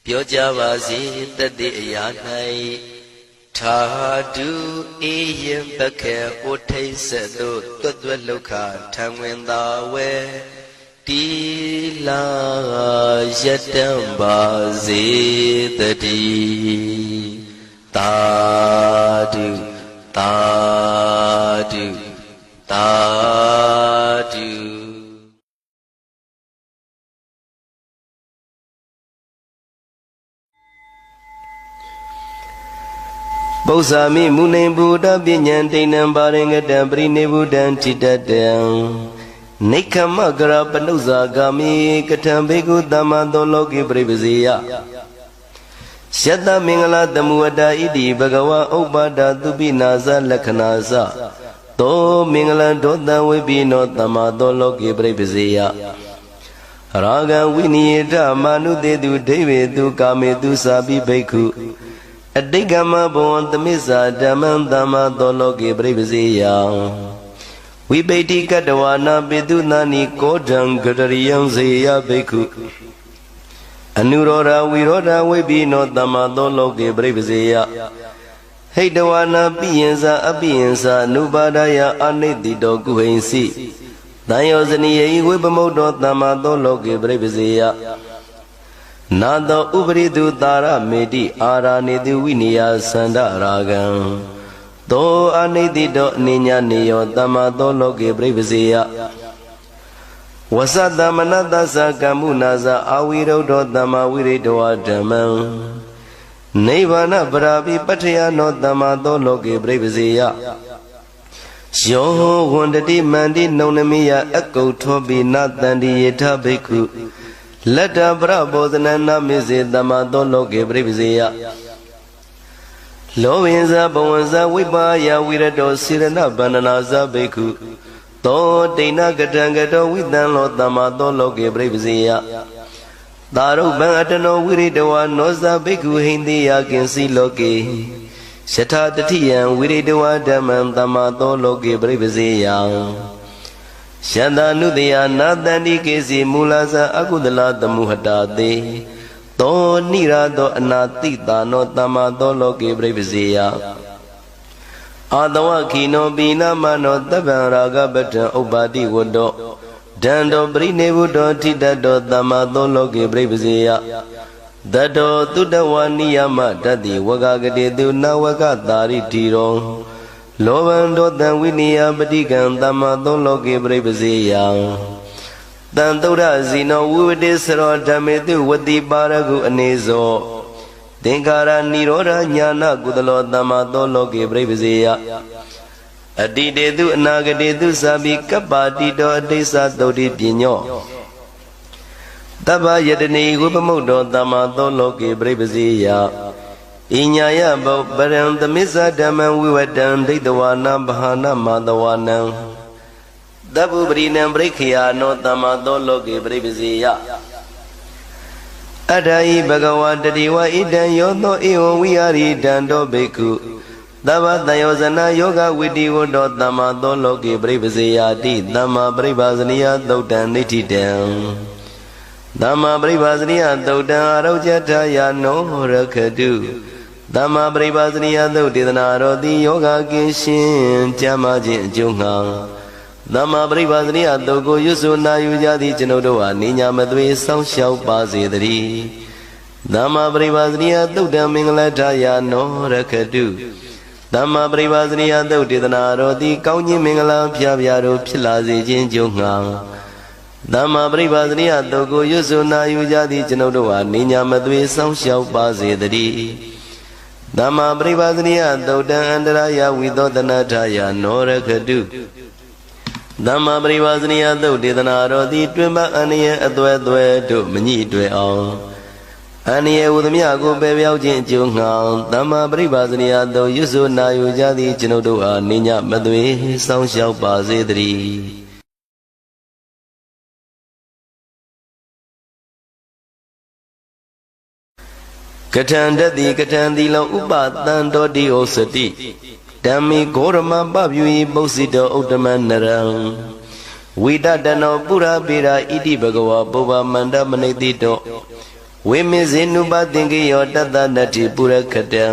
Speaker 1: ပြောကြပါစေတတိအရာ၌ထာတုအေယံပခေဩထိစ္ဆတုတွတ်တွတ်လုခထံဝင်သာဝဲတိလာယတံပါစေတတိသာဓုသာဓုသာဓုပု္ပ္ပာမိမုနိဗုဒ္ဓပညာဒိဏံပါရင်္ဂတံပရိနိဗ္ဗုဒံထိတတံနိခမကရပနုဇာဂာမိကထံဘေကုသမ္မာသောလောကိပရိပဇေယယတမင်္ဂလာတမုဝတ္တဣတိဘဂဝါဥပ္ပါဒသုပိနာဇလက္ခဏာဇသောမင်္ဂလဒေါတံဝိပိနောသမ္မာသောလောကိပရိပဇေယရာဂံဝိနိယတမာနုတေတုဒိဗေတုကာမေတုသာပိဘိက္ခုအတိကမဘဝံသမိစ္ဆာဓမ္မံသမ္မာသောလောကိပရိပဇေယဝ ဝိပိတိကတဝါနာပိတုနာနိကောဒံဂရရိယံဇေယဘိက္ခုအနုရောဓဝိရောဓဝိပိနောတမ္မာသောလောကေပရိပဇေယဟိတဝါနာပိယံစာအပိယံစာအနုပါဒယအနိတိတောကုဟိံစီတံယောဇနိယေဝိပမုတ်တောတမ္မာသောလောကေပရိပဇေယနာတောဥပရိတုတာရမေတိအာရာနေတုဝိနိယသန္ဒရာဂံသောအနိတိတောအနိညာနေယောတမ္မာသောလောကေပရိပဇေယဝသတမနတသကမ္မုနာဇအာဝိရုဒ္ဓတမ္မာဝိရိတဝဓမ္မံနိဗ္ဗာနပရာပိပတ္ထယနောတမ္မာသောလောကေပရိပဇေယယောဝန္တတိမန္တိနုံနမိယအကုဋ္ဌောပိနတန္တိယေထဘိက္ခုလတ္တပရဘောဇနနာမိစေတမ္မာသောလောကေပရိပဇေယလောဝိဇဘဝဇဝိပါယဝိရတောစေရဏဗန္ဒနာဇဘိက္ခုသောတိဏကတံကတောဝိတံလောတမ္မာသောလောကေပရိပဇေယသာရုပံအတနောဝိရိတဝါနောဇဘိက္ခုဟိန္တိယကင်စီလောကေယထာတတိယံဝိရိတဝါဓမ္မံတမ္မာသောလောကေပရိပဇေယယန္တာနုတယနာတန္တိကေစီမူလဇအကုသလသမှုဟတာတေသောနိရာသောအနာတိတာနောတမ္မာသောလောကေပရိပဇေယအာတဝခိနောပိနမနောတဗ္ဗံရာဂပတံဥပ္ပါတိဝတ္တောဒန္တောပရိနေဝတ္တောထိတတောတမ္မာသောလောကေပရိပဇေယတတောတုတဝနိယမတတိဝဂဂတိတုနဝကတာရိတိရောလောဘံဒောတံဝိနိယပတိကံတမ္မာသောလောကေပရိပဇေယတံသုဒ္ဓဇိနောဝိဝတိစရောဓမ္မေတုဝတိပါရကုအနေဇောသင်္ကာရနိရောဓညာနာကုသလောတမ္မာသောလောကေပရိပဇေယအတိတေတုအနာဂတေတုသာပိကပ္ပါတိတောအတိစ္စသုတိပညောတဗ္ဗယတနေဝိပမုတ်တောတမ္မာသောလောကေပရိပဇေယဣညာယဘောပရံသမိစ္ဆဓမ္မံဝိဝတံဒိဋ္ဌဝါနာဘာနာမတဝါနံသဗ္ဗပရိနံပရိခေယနောတမ္မာသောလောကေပရိပဇေယအတ္ထာဤဘဂဝါတတိဝဣတံယောသောဧဝံဝိဟာရိတံတောဘိက္ခုသဗ္ဗတယောဇနာယောဂဝိတိဝတ္တောတမ္မာသောလောကေပရိပဇေယတိသမ္မာပရိပါဇနိယသုတ်တံနိဋ္ဌိတံသမ္မာပရိပါဇနိယသုတ်တံအာရောကျထာယနောရခတုသမ္မာပရိပါဇနိယသုတ်ဒေသနာတော်သည်ယောဂကင်းရှင်ကျမ်းမာခြင်းအကျိုးငှာသမ္မာပရိပါဇနိယသုတ်ကိုရွတ်ဆိုနာယူကြသည့်ကျွန်ုပ်တို့ဟာနိညာမသွေစောင့်ရှောက်ပါစေတည်းသမ္မာပရိပါဇနိယသုတ်တံမင်္ဂလထာယနောရခတုသမ္မာပရိပါဇနိယသုတ်ဒေသနာတော်သည်ကောင်းခြင်းမင်္ဂလာဖျားဖျားတို့ဖြစ်လာစေခြင်းကြုံငှာသမ္မာပရိပါဇနိယသုတ်ကိုရွတ်ဆိုနာယူကြသည့်ကျွန်ုပ်တို့ဟာနိညာမသွေစောင့်ရှောက်ပါစေတည်းသမ္မာပရိပါဇနိယသုတ်တံအန္တရာယဝိသောတနာထာယနောရခတုသမ္မာပရိပါဇနိယသုတ်ဒေသနာတော်သည်တွင်ပအန္တရာယ်အသွဲသွဲတို့မညှိတွယ်အောင်အန္တရာယ်ဟူသမျှကိုပယ်ပြောက်ခြင်းအကျိုးငှာသမ္မာပရိပါဇနိယသုတ်ရွတ်ဆိုနာယူကြသည့်ကျွန်ုပ်တို့အားနိညာမသွေစောင့်ရှောက်ပါစေတည်းကထံတတိကထံတိလောဥပတံတောတိဩစတိဓမ္မိဂောရမပပြုဤပုစိတောဥတ္တမနရံဝိတတနောပုရပေရာဣတိဘဂဝါပုဗ္ဗမန္တမနိတိတောဝိမေဇေနုပသင်္ကေယောတတနတ္တိပုရခတံ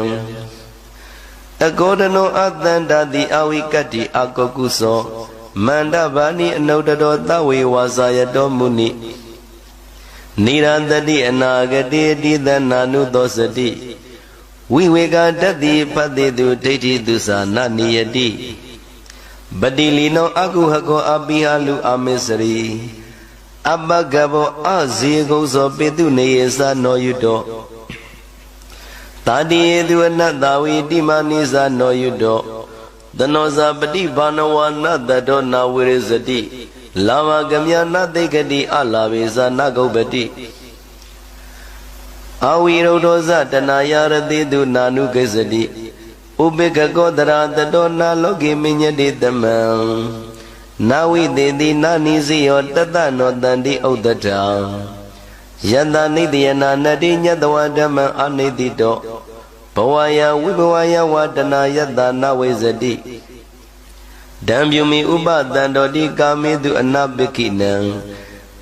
Speaker 1: အကောဒနောအတန္တတိအဝိကတ္တိအကောကုသောမန္တဗာနိအနုတ္တတောသဝေဝါစာယတောမုနိနိရတတိအနာဂတိတိသနာနုသောစတိဝိဝေကတတိဖတ်တိတုဒိဋ္ဌိတုသာနနိယတိပတိလီနောအကုဟကောအပိဟလူအမေစရိအပကဘောအဇေကုသောပိတုနေယသနောယုတောတာတိယေတုအနတ္တဝိတိမနိသနောယုတောတနောဇာပတိဘာနဝနတတောနာဝိရဇတိလာဝကမြနသိက္ခတိအလာဝေဇာနဂုပတိအဝိရုဒ္ဓောဇတနာယရတိတုနာနုကိစ္စတိဥပိကကောတရာတတောနာလောကိမိညတိတမံနာဝိတေတိနာနိစီယောတတနောတန္တိဥဒ္ဒတာယတနိတယနာနတိညတဝဓမ္မအနိတိတောဘဝယဝိဘဝယဝတနာယတနာဝိဇတိ Dambyumi upa dandoti kamidu anabikinan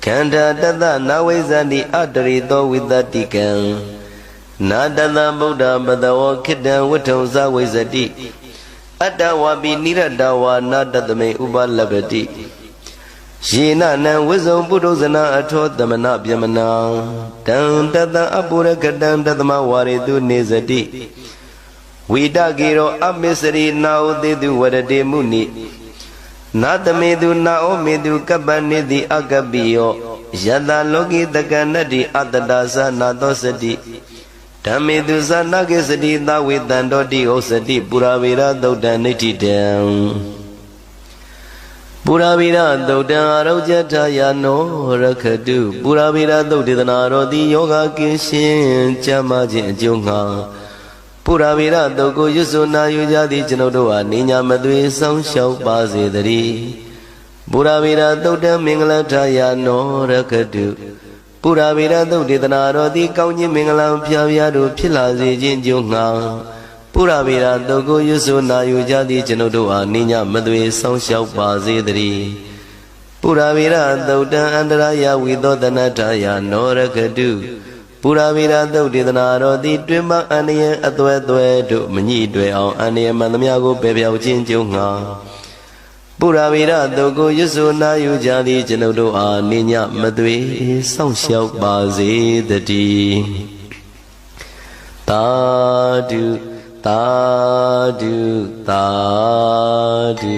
Speaker 1: Kanda tata nawezani adarito vidatikan Nadala Buddha badawa kidan watonsa wezati Adawabi niradawa nadadame upa labati Shina nan wizom budozana ato damana byamana Dan tata apura kadan tatama waridu nezati Vidagiro amisari naudidu wadade muni Nadamedu naomedu kabanidi agabiyo Yada logi daganadi adadasa nadosadi Damedu sanagisadi dawidandodi osadi Puravira daudaniti dam Puravira daudan arojataya no rakadu Puravira daudidana rodi yoga kishin chamajin junga Puravira dogo yusuna yujadi janodoa ninya madwe song shau bazedari Puravira daudan minglataya no rakadu Puravira daudidana rodi kaunyi minglam pyavyaru philazi jinjunga Puravira dogo yusuna yujadi janodoa ninya madwe song shau bazedari Puravira daudan andaraya vidodanataya no rakadu Puravira daudidana rodi twimba aniye atwe du manyi twe aung aniye mandamya ko pe pyaw chin junga Puravira dogo yusuna yujadi janodo a ninya madwe song shau ba se tati Tadu Tadu Tadu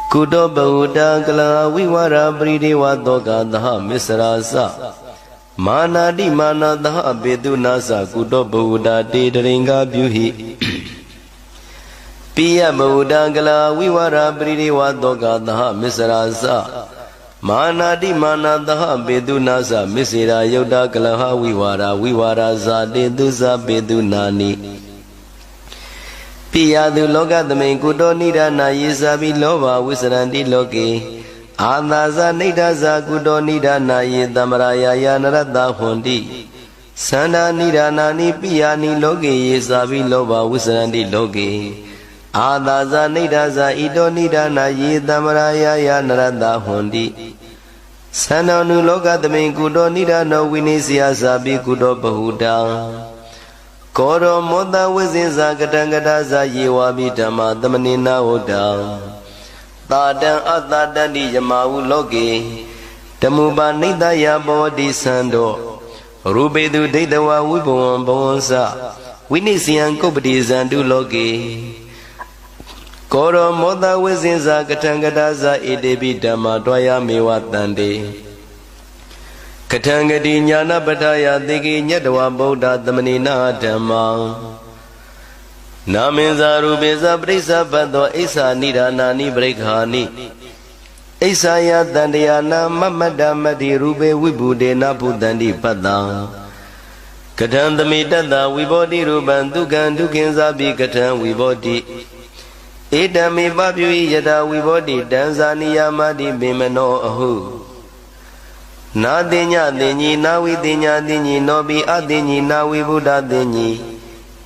Speaker 1: Kudo Bahuda Kala Vivara Bridewa Doga Daha Misrasa Manadi Mana Daha Bedunasa Kudo Bahuda Dedringa Byuhi Piya Bahuda Kala Vivara Bridewa Doga Daha Misrasa Manadi Mana Daha Bedunasa Misira Yoda Kalaha Vivara Zade Duza Bedunani Piyadu loga dame kudo nidana yesabi loba wisarandi loke Adaza nidaza kudo nidana ye damaraya ya narada hondi Sanda nidana ni piyani loke yesabi loba wisarandi loke Adaza nidaza ido nidana ye damaraya ya narada hondi Sanda nu loga dame kudo nidana winisya sabi kudo bahuda Koro moda wizinza katangadaza yewabi dhamma dhamanina oda Tadan atadandi yamawu loke Dhamuba nidaya bhavati sando Rubedu dedawa vibhavam bhavansa Vinisyan kopati zandu loke Koro moda wizinza katangadaza edebi dhamma dvaya mewa tande Katangadi Nyana Badaya Digi Nyadwa Bodha Dhamanina Dhamma Naminza Rubeza Brisa Bado Isa Nidana Brekhani Isa Ya Dandayana Mamada Madi Rube Wibude Napudandi Pada Katandami Dada Vibodi Ruban Dugan Dukinza Bi Katan Vibodi Idami Babui Yada Vibodi Danzania Madi Bimeno Ahu Na dinya dinyi na vi dinya dinyi no bi adinyi na vi buddha dinyi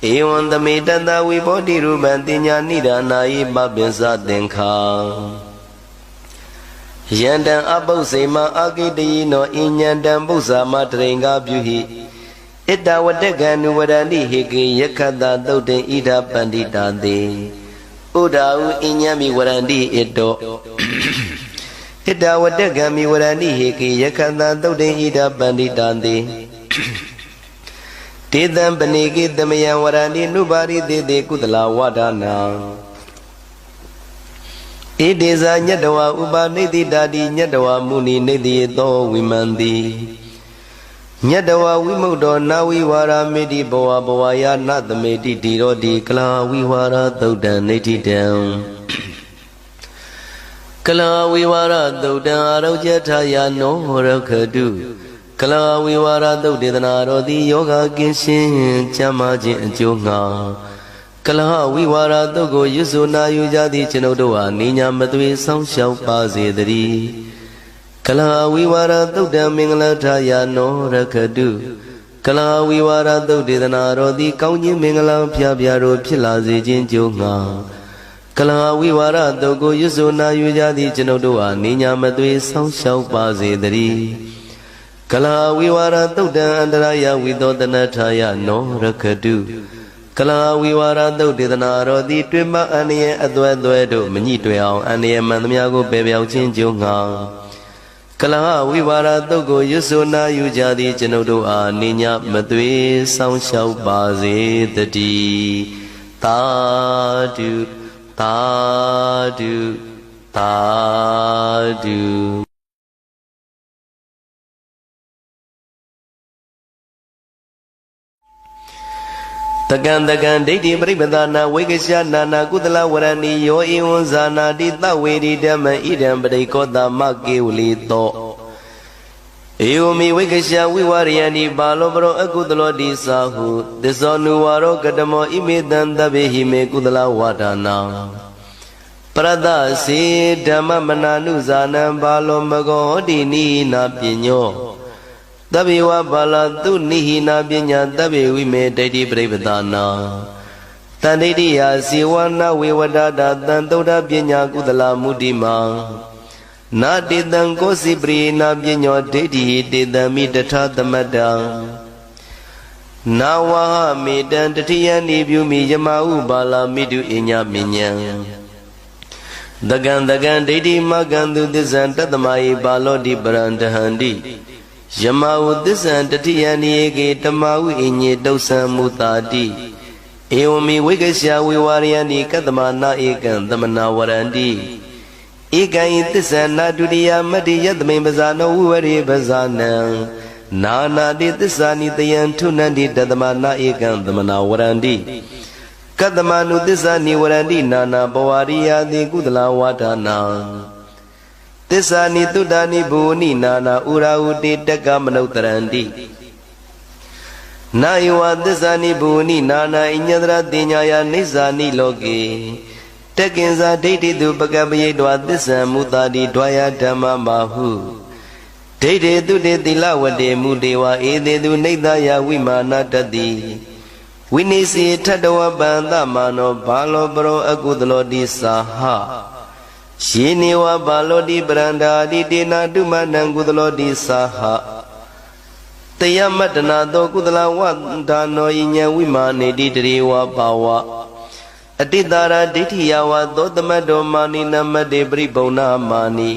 Speaker 1: Ewan dami danda vi bodhi ruban dinya nida na i babinsa dinkha Yandan abau sema agidi no inyandan busa matringa byuhi Ita wadaganu wadani hiki yakada dauden ida pandita de Udau inyami wadandi ito Ida wadagami wadani hiki yakada dauden ida pandita de Tidam banigi damayan wadani nubari de kudala wadana Ideza nyadawa uba nidhi dadi nyadawa muni nidhi to vimandi Nyadawa vimudo na vivara midi bawa bawa ya nadamedi diro di kala vivara daudan nidhi dam Kala vivara daudan arojata ya no rakadu Kala vivara daudidana rodi yoga kinshin chamajin junga Kala vivara dogo yusuna yujadi chinodoa ninya madwe song shau pa zedari Kala vivara daudan minglataya no rakadu ကလဝိဝါရသုတ်ဒေသနာတော်သည်ကောင်းခြင်းမင်္ဂလာဖျားဖျားတို့ဖြစ်လာစေခြင်းကြိုးငှာကလဝိဝါရသုတ်ကိုရွတ်ဆိုနာယူကြသည့်ကျွန်ုပ်တို့အားနိညာမသွေဆောင်းလျှောက်ပါစေတည်းကလဝိဝါရသုတ်တံအန္တရာယဝိသောတနထာယနောရခတုကလဝိဝါရသုတ်ဒေသနာတော်သည်တွင်မအန္တရာယ်အသွဲသွဲတို့မညှိတွယ်အောင်အန္တရာယ်မှန်သမျှကိုပယ်ပြောင်းခြင်းကြိုးငှာကလဝိဝါရသုတ်ကိုရွတ်ဆိုနာယူကြသည့်ကျွန်ုပ်တို့အားနိညာမသွေဆောင်းလျှောက်ပါစေတည်းသာဓုသာဓုသာဓုတကံဒိဋ္ဌိပရိပဒနာဝိကရှနာနာကုသလဝရဏီယောဧဝံဇာနာတိသဝေရိဓမ္မဣဒံပရိကောတမကေဝလိတောဧဝမိဝိကရှဝိဝရယန္တိပါလောပရောအကုသလောတိသာဟုသစ္စောနုဝါရောကတမောဣမေတံတဗေဟိမေကုသလဝါဒနာပရဒစေဓမ္မမနာနုဇာနံပါလောမဂောဟောတိနိနာပညောတဗေဝဘာလသုနိဟိနာပညာတဗေဝိမေဒိဋ္ဌိပရိပဒနာတန်ဒိဋ္ဌိယာစေဝနာဝေဝဒတာတန်သုဒ္ဓပညာကုသလမုတိမံနာတေတံကိုစီပရိနာပညောဒိဋ္ဌိတေတံမိတထသမတ္တံနာဝဟမေတံတတိယနိပြုမိယမဥပါလာမိတုအညမညံတကံဒိဋ္ဌိမကံသူသစ္ဆံတတ္တမယိပါလောတိပရံတဟန္တိယမဝသစ္ဆံတတိယနိယေကေတမဝိအညေတုဆံမုတာတိဧဝမိဝိကရှဝေဝရယန္တိကတ္တမနာဧကံသမနာဝရန္တိဧကံဤသစ္ဆနာဒုတိယမတ္တိယသမိန်ပဇာနောဝိဝရေပဇာနံနာနာတိသစ္စာနိတယံထုနန္တိတတ္တမနာဧကံသမနာဝရန္တိကတ္တမနုသစ္စာနိဝရန္တိနာနာပဝရိယာတိကုသလဝါဒနာသစ္စာနိတုတ္တနိဘူနိနာနာဥရာဟုတိတက္ကမနုဿရန္တိနာယဝသစ္စာနိဘူနိနာနာဣညတရတိညာယနိစ္စာနိလောကေတက္ကင်္စာဒိဋ္ဌိတုပကပယေတောသစ္ဆံမုတာတိဒွာယဓမ္မမာဟုဒိဋ္ဌေတုတေသီလဝတေမုတေဝဧတေတုနိဒယဝိမာနတတိဝိနိစီထတဝပန္တမာနောဘာလောပရောအကုသလောတိသာဟယေနေဝဘာလောတိပရန္တာတိတေနာတုမနံကုသလောတိသာဟတယမတနာသောကုသလဝဒါနောယညံဝိမာနေတိတရေဝပါဝအတိတာရဒိဋ္ဌိယဝသောတမတ္တောမာနိနမတေပရိပုံနာမာနိ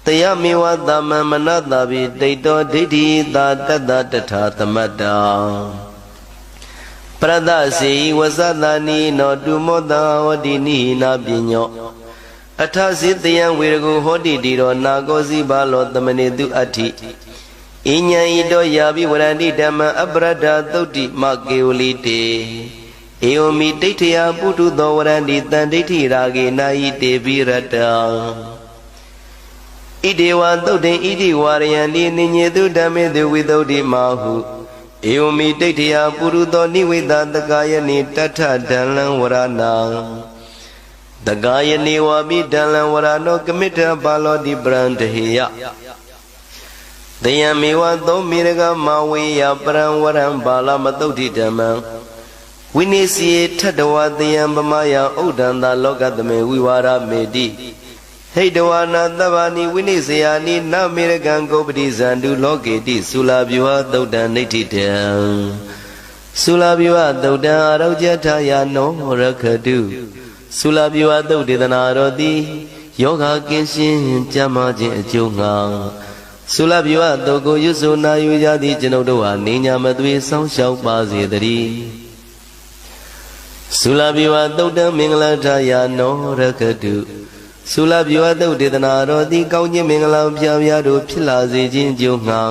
Speaker 1: တယမေဝသမမနတဗိတိတောဒိဋ္ဌိသာတတ္တတထာသမတ္တာပရဒစေဝဇသနိနောတုမောတဟောတိနိနာပညောအထစိတယံဝေရကုဟောတိတိရောနာကောစီဘာလောသမနေတုအဋ္ဌိဣညာဤတောယာပိဝရန္တိဓမ္မအပရဒာသုတ်တိမကေဝလိတေဧဝမိဒိဋ္ဌိယပုထုသောဝရန္တိတန်ဒိဋ္ဌိရာဂေနာယိတေပိရတံဣဒေဝသုတ်တေဣတိဝရယန္တိနိညေတုဓမ္မေတုဝိသုဒ္ဓိမာဟုဧဝမိဒိဋ္ဌိယပုထုသောနိဝိသတကာယနိတထဒံလံဝရဏံတကာယနေဝပိဒံလံဝရနောကမိထပါလောတိပရံတဟေယတယံမေဝသောမေရကမဝေယပရံဝရံပါလမတုဋ္ဌိဓမ္မံဝိနိစီထတဝတယံပမယံဥဒ္ဒန္တလောကသမေဝိဝါရမေတိဟိတဝနာသဗ္ဗာနိဝိနိစယာနိနမေရကံဂုပတိဇန္တုလောကေတိသုလာဗျဝသုတ်တံနိဋ္ဌိတံသုလာဗျဝသုတ်တံအာရောကျထာယနောရခတုသုလာဗျဝသုတ်ဒေသနာတော်သည်ယောဂကင်းရှင်းကြမ်းမာခြင်းအကျိုးငှာသုလာဗျဝသုတ်ကိုရွတ်ဆိုနာယူကြသည့်ကျွန်ုပ်တို့ဟာနေညာမသွေဆောင်းလျှောက်ပါစေတည်းသုလာဗျဝသုတ်တံမင်္ဂလာထာယနောရခတုသုလာဗျဝသုတ်ဒေသနာတော်သည်ကောင်းခြင်းမင်္ဂလာပြားပြားတို့ဖြစ်လာစေခြင်းကြိုးငှာ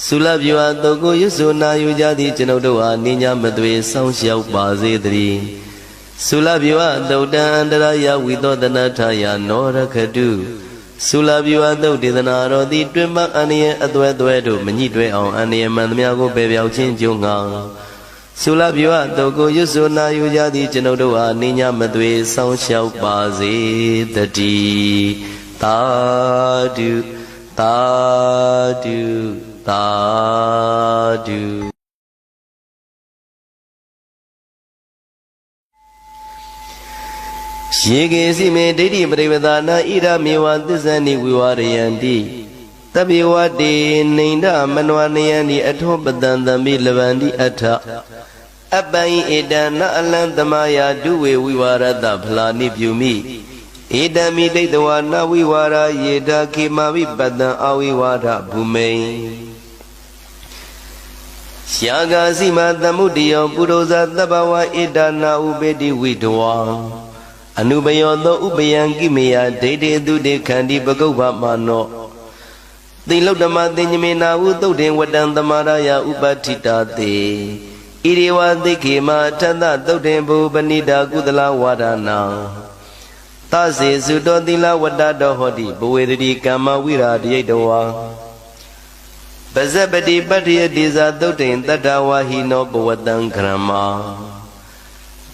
Speaker 1: သုလာဗျဝသုတ်ကိုရွတ်ဆိုနာယူကြသည့်ကျွန်ုပ်တို့ဟာနေညာမသွေဆောင်းလျှောက်ပါစေတည်းသုလာဗျဝသုတ်တံအန္တရာယဝိသောတနထာယနောရခတုသုလာဗျဝသုတ်ဒေသနာတော်သည်တွင်ပအန္တရာယ်အသွဲသွဲတို့မညှိတွဲအောင်အန္တရာယ်မှန်သမျှကိုပယ်ပြောင်းခြင်းကြိုးငှာသုလာဗျဝသုတ်ကိုရွတ်ဆိုနာယူကြသည့်ကျွန်ုပ်တို့အားနိညာမသွေဆောင်းလျှောက်ပါစေတည်းသာဓုသာဓုသ သာဓုယေကေစီမေဒိဋ္ဌိပရိပဒါနာဣရမေဝသစ္ဆန္နိဝိဝရယန္တိတပိဝတေနိန္ဒမနဝနယန္တိအထောပတံသမိလဗန္တိအထအပံဣတံနအလံသမာယာဒုဝေဝိဝရတဖလာနိပြုမိဣတံမိဒိဋ္ဌဝါနဝိဝါရယေတာခေမာဝိပတံအဝိဝါဒဘုမိန်ရှာဂာစီမသမုဒိယောပုရောဇသဗ္ဗဝဣတနာဥပေတိဝိတဝါအနုပယောသောဥပယံကိမေယဒိဋ္ဌိတုတေခန္တိပကုပ္ပမနောသီလုတ္တမသင်္ညမေနာဟုသုတ်တေဝတံသမာရယဥပဋ္ဌိတာတေဣရိဝသိခေမထသသုတ်တေဘူပဏိတာကုသလဝါဒနာသစေစုတောသီလဝတ္တတောဟောတိဘဝေတိကမ္မဝိရာတိယတဝါပဇပတိပတ္တိယတိဇာသုတ်တေတတ္တဝါဟိနောဘဝတံခရမ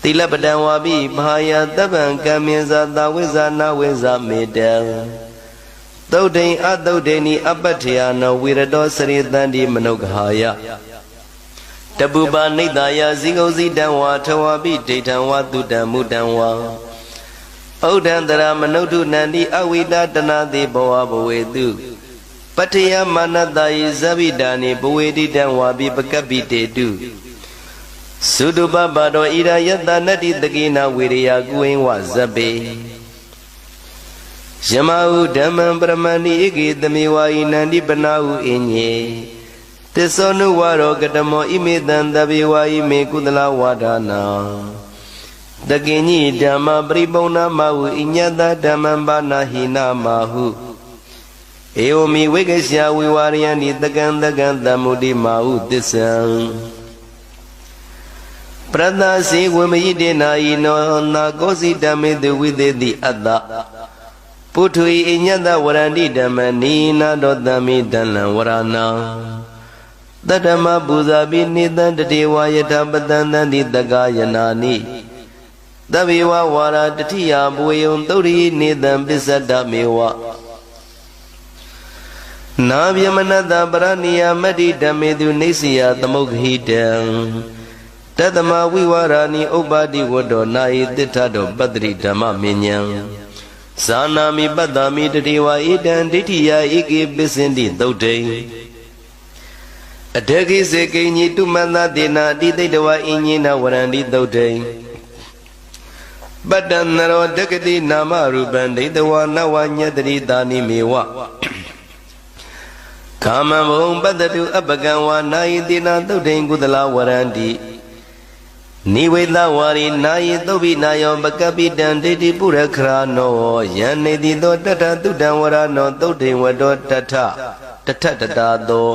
Speaker 1: သီလပတံဝါပိမဟာယတပ္ပံကမ္မေဇာသဝိဇာနာဝိဇာမေတံသုတ်တေအသုတ်တေနိအပတ္ထယနောဝိရတောစရိတန္တိမနုဂဟာယတပုပနိတယဇိဂုဇိတံဝါထဝါပိဒိဋ္ဌံဝါတုတံမုတံဝါဩဒံတရမနုထုနန္တိအဝိဒတနာတိဘဝဘဝေတုပတ္ထယမာနတယဇဗိတာနိဘဝေတိတံဝါပိပကပ္ပိတေတုသုတုပပတောဣရာယတနတ္တိတကိနာဝေရိယကုဝိဝဇပေယမဟုဓမ္မံပရမဏိဧကေသမေဝါဣနန္တိပနာဟုအညေသစ္စောနုဝါရောကတမောဣမေတံတဗေဝါဣမေကုသလဝါဒနာတကိညိဓမ္မပရိပုံနာမဟုဣညတဓမ္မံပါဏဟိနာမဟုဧဝမိဝိကရှဝိဝါရယန္တိတကံသမုဒိမဟုသစ္ဆံပရတ္တစေဝမယိတေနာယိနောနာကောစီဓမ္မေတုဝိသေတိအတ္တပုထုဣအညတဝရန္တိဓမ္မနိနာတောသမိဒလံဝရဏံတတ္တမပူဇာပိနိတံတတေဝယထာပတံတန္တိတက္ကယနာနိသဗ္ဗေဝဝါရတတိယဘဝေယံသုရိနေတံပစ္စတမေဝနာဗျမနတပရဏိယမတ္တိဓမ္မေတုနေစီယသမုဂ္ဂဟိတံတတမဝိဝါရာနိဥပ္ပါတိဝတ္တောနာယိတိထတောပတ္တိဓမ္မမေညံဇာနာမိပတ္တာမိတတိဝါဣတံဒိဋ္ဌိယဧကေပစ္စန္တိသုတ်တေအတကိစေကိညိတုမန္တတေနာအတိသိတဝါအညိနဝရန္တိသုတ်တေပတ္တနရောတက္ကတိနာမရူပံဒိဋ္ဌဝါနဝညတတိတာနိမေဝကာမဘုံပတ္တုအပကံဝါနာယိတေနာသုတ်တေကုသလဝရန္တိနိဝေသဝါရိနာယိသုဘိနာယောပကပိတံဒိဋ္ဌိပုရခရာနောယန္နေတိသောတထသုတံဝရနောသုတ်တေဝတောတထတထတတာသော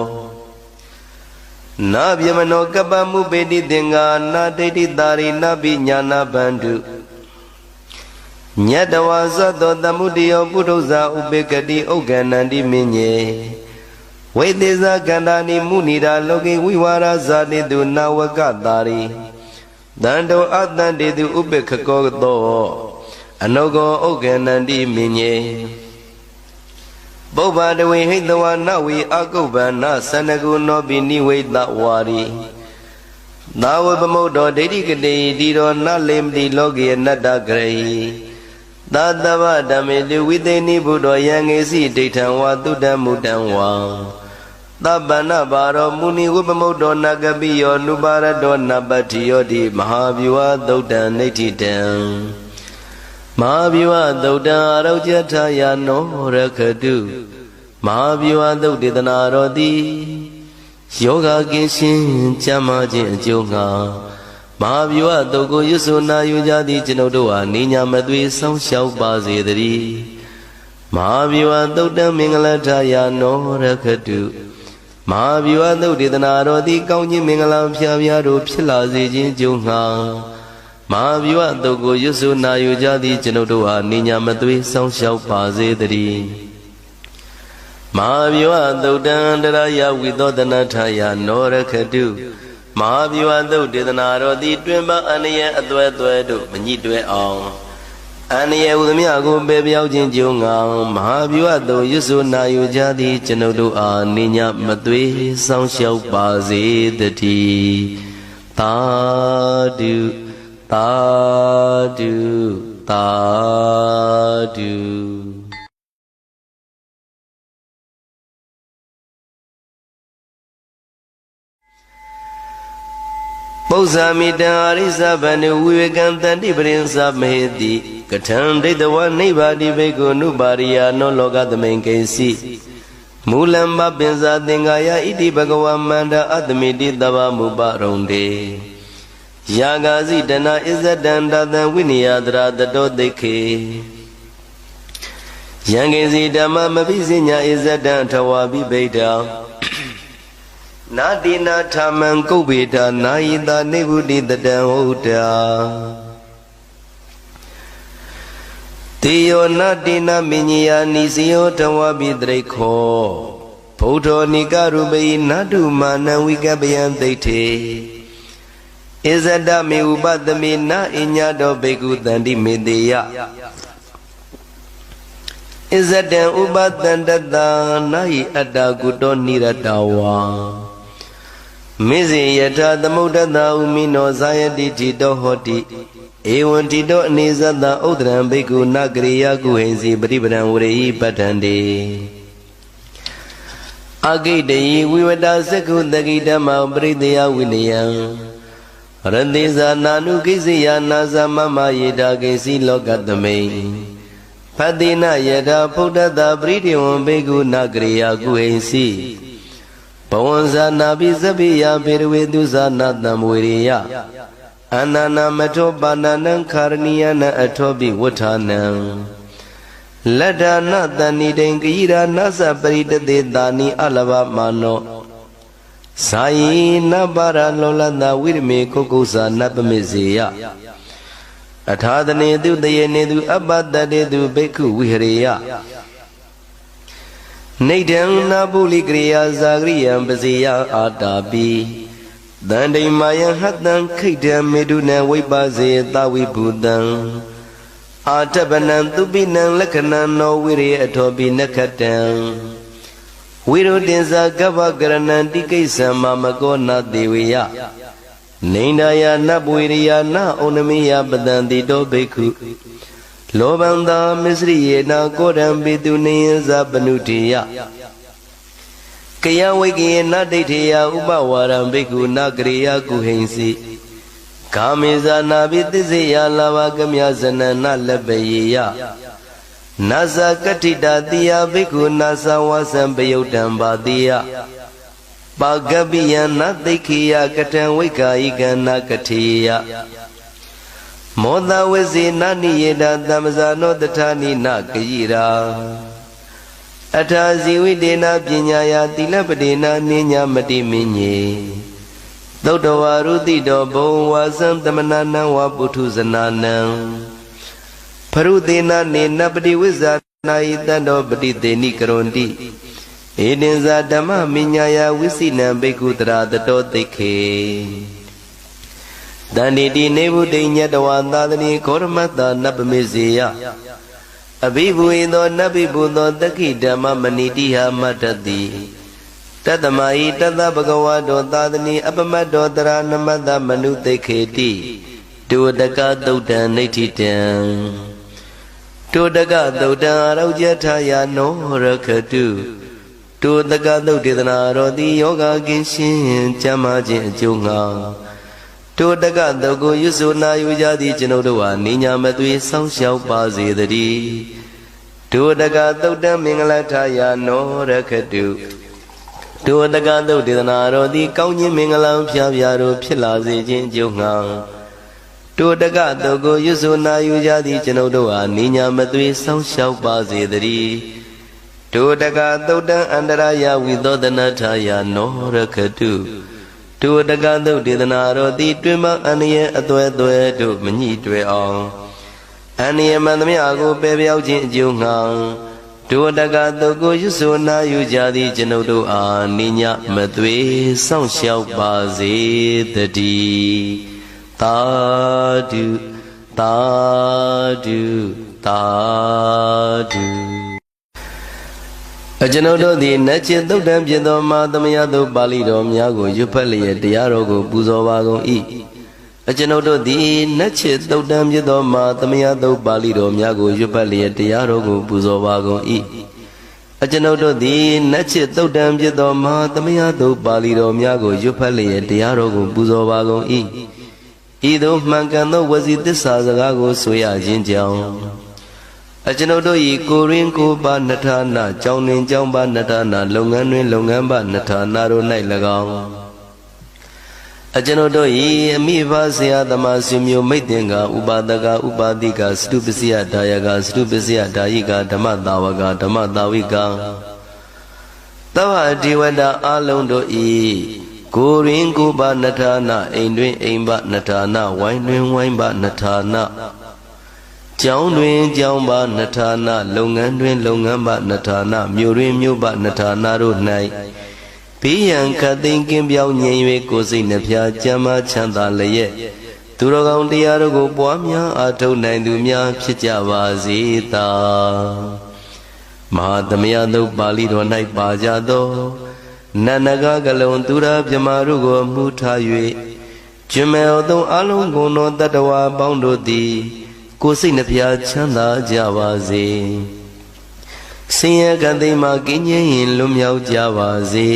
Speaker 1: နာဗျမနောကပ္ပမုပေတိသင်္ဃာနာဒိဋ္ဌိတာရိနာပိညာနာဗန္တုညတဝါဇသောသမုဒိယောပုထုဇာဥပေကတိဥက္ကဏန္တိမင်းညေဝိသေဇကန္တာနိမုနိရာလောကိဝိဝါရဇာတိတုနာဝကတာရိတန္တောအတန္တေတုဥပေခကောသောအနုကောဥက္ကဏန္တိမင်းညေပုဗ္ဗတဝေဟိတဝါနဝေအကုပ္ပန္နသန္တကုနောပိနိဝေတဝါရိသာဝပမုဒ္ဒောဒိဋ္ဌိကတိတိရောနလေမတိလောကေနတ္တဂရိသာတဗ္ဗဓမ္မေတုဝိသေနိဘုဒ္ဓောယံငေစီဒိဋ္ဌံဝါတုတ္တမုတ္တံဝါသဗ္ဗနဘာရောမုနိဝပမုဒ္ဒောနဂပိယောနုပါရတောနပတ္တိယောတိမဟာဗျူဟာသုတ်တံနိဋ္ဌိတံမဟာဗျူဟာသုတ်တံအရုကျထာယနောရခတုမဟာဗျူဟာသုတ်တေသနာတော်သည်ယောဂကင်းရှင်းကျမ်းမာခြင်းအကျိုးငှာမဟာဗျူဟာသုတ်ကိုရွတ်ဆိုနာယူကြသည့်ကျွန်ုပ်တို့ဟာနိညာမသွေစောင့်ရှောက်ပါစေတည်းမဟာဗျူဟာသုတ်တံမင်္ဂလထာယနောရခတုမဟာဗျူဟာသုတ်ဒေသနာတော်သည်ကောင်းခြင်းမင်္ဂလာဖျားဖျားတို့ဖြစ်လာစေခြင်းကြုံငှာမဟာဗျူဟာသုတ်ကိုရွတ်ဆိုနာယူကြသည့်ကျွန်ုပ်တို့ဟာနိညာမသွေစောင့်ရှောက်ပါစေတည်းမဟာဗျူဟာသုတ်တံတရယဝိသောတနာထာယနောရခတုမဟာဗျူဟာသုတ်ဒေသနာတော်သည်တွင်ပအန္တရာယ်အသွဲသွဲတို့မညှိတွဲအောင် Ania Udamiago baby out in Junga, Mahabuato, Yusuna Yujadi, Genodo, Nina Matui, Sound Shell Bazi, the tea. Tadu, Tadu, Tadu. Bozamida Arisa Banu Vivekanandi Prince of Mehdi Katan did the one nobody Bego Nubaria no loga the main case. Mulamba Benza Dengaya Idi Bagawa Manda Admi did Dava Mubaronde Yagazi Dana is a danda than Winiadra the Dodeke Yangazi Dama Mabizinya is a dantawabi Beta Nadina Taman Kobita Naida Nebudi the Dahoda Tio Nadina Minia Nisio Tawabi Draco Poto Nigarube Nadu Mana Wigabian Dete Is a dami Ubadamina Inyado Begu Dandi Media Is a dan Ubadanda Nai Adagudo Niradawa Mizi yata the Muda da Umino Zayadi Tido Hoti Ewan Tido Niza da Udran Beku Nagriya Guhenzi Bribran Urei Patande Agide Wivada Seku Dagidama Bridea William Randiza Nanu Giziya Naza Mama Yeda Gezi Logatame Padina Yeda Puda da Bridium Beku Nagriya Guhenzi Pawanza Nabi Zabiya Birweduza Nadam Wiriya Anana Metobanana Karniana Atobi Watanam Lada Nadani Dengira Nasa Brida de Dani Alava Mano Sai Nabara Lolanda Wirme Kokosa Nabamizia Atadane du the Yenedu Abada de du Beku Wiria Nadan Nabuli Griya Zagriya Bazia Adabi Dande Maya Hatan Kita Meduna Wibaze Dawi Budan Atabanan Tubinan Lakanan no Wiri Atobi Nakatan Wiru Denza Gava Garanan Dikesa Mamagona Dewiya Nainaya Nabuiria Na Onamiya Badandi Dobeku Lobanda Misri na Kodam Biduni Zabanutia Kaya Wiki na Detia Ubawaram Biku Nagriya Kuhensi Kamiza Nabitizia Lava Gamyazana Nalabeya Nasa Katida Dia Biku Nasa Wasam Bayotamba Dia Bagabiya Nadikia Katan Wika Igana Katia Moda Wezi Nani Yeda Damazano the Tani Nakira Atazi Widena Pinyaya Tilabadina Ninya Madimini Dodowa Rudido Bo Wasam Damanana Wabutuzanana Parudina Ninabadi Wizard Naidano Badi Deni Karondi Edinza Dama Minyaya Wisina Bekudra the Doteke Dani di nebu dinya dawanda dani kormata nabmizia Abibu indo nabibu do daki dhamma manitiha matati Tadamai tada bhagavado tadani apamado dara namada manute kheti Dodaka daudan nititan Dodaka daudan raujataya no rakatu Dodaka daudidana rodi yoga ginshin chamajin junga Todaga Dogo Yusuna Yujadi Genodoa Nina Madui Sound Shell Bazi the D Todaga Doda Mingalataya no Rakadu Todaga Dodinaro di Kauni Mingalam Piaviaro Pilazi Jin Junga Todaga Dogo Yusuna Yujadi Genodoa Nina Madui Sound Shell Bazi the D Todaga Doda Andaraya Widodhanataya no Rakadu Todaga Dodinaro di Twima Ania Adwe to Mani Dwe on Ania Manamiago Baby out in Junga Todaga Dogo Yusuna Yujadi Genodo Nina Madwe Sound Shell Bazi the D Tadu Tadu Tadu အကျွန်ုပ်တို့သည်နတ်ချစ်သုတ်တံဖြစ်သောမဟာသမယသို့ပါဠိတော်များကိုရွတ်ဖတ်လျက်တရားတော်ကိုပူဇော်ပါကုန်၏အကျွန်ုပ်တို့သည်နတ်ချစ်သုတ်တံဖြစ်သောမဟာသမယသို့ပါဠိတော်များကိုရွတ်ဖတ်လျက်တရားတော်ကိုပူဇော်ပါကုန်၏အကျွန်ုပ်တို့သည်နတ်ချစ်သုတ်တံဖြစ်သောမဟာသမယသို့ပါဠိတော်များကိုရွတ်ဖတ်လျက်တရားတော်ကိုပူဇော်ပါကုန်၏ဤသို့မှန်ကန်သောဝစီသစ္စာစကားကိုဆိုရခြင်းကြောင့်အကျွန်ုပ်တို့၏ကိုရင်းကိုပါနထာနာကြောင်းတွင်ကြောင်းပါနထာနာလုပ်ငန်းတွင်လုပ်ငန်းပါနထာနာတို့၌၎င်းအကျွန်ုပ်တို့၏အမိဘဆရာသမားဆွေမျိုးမိတ်တင်ကဥပါဒကဥပါတိကစတုပစ္စယဒါယကစတုပစ္စယဒါယိကဓမ္မတာဝကဓမ္မတာဝိကသဗ္ဗဒီဝတအလုံးတို့၏ကိုရင်းကိုပါနထာနာအိမ်တွင်အိမ်ပါနထာနာဝိုင်းတွင်ဝိုင်းပါနထာနာကျောင်းတွင်ကျောင်းပါနထာနာလုပ်ငန်းတွင်လုပ်ငန်းပါနထာနာမြို့တွင်မြို့ပါနထာနာတို့၌ဘေးရန်ခတ်သိမ်းကင်းပြောင်းငြိမ်၍ကိုယ်စိတ်နှဖျားကျမ်းမာချမ်းသာလျက်သူတော်ကောင်းတရားတို့ကိုပွားများအားထုတ်နိုင်သူများဖြစ်ကြပါစေသာမဟာသမယသုတ်ပါဠိတော်၌ပါကြသောနန္နကကလုံးသူရမြမာတို့ကိုမှုထား၍ကျွမေအသုံးအလုံးကုန်သောတတ္တဝါပေါင်းတို့သည်ကိုယ်စိတ်နှဖျားချမ်းသာကြပါစေဆင်းရဲကံသိမ်းမှကင်းငြိမ်းရင်လွတ်မြောက်ကြပါစေ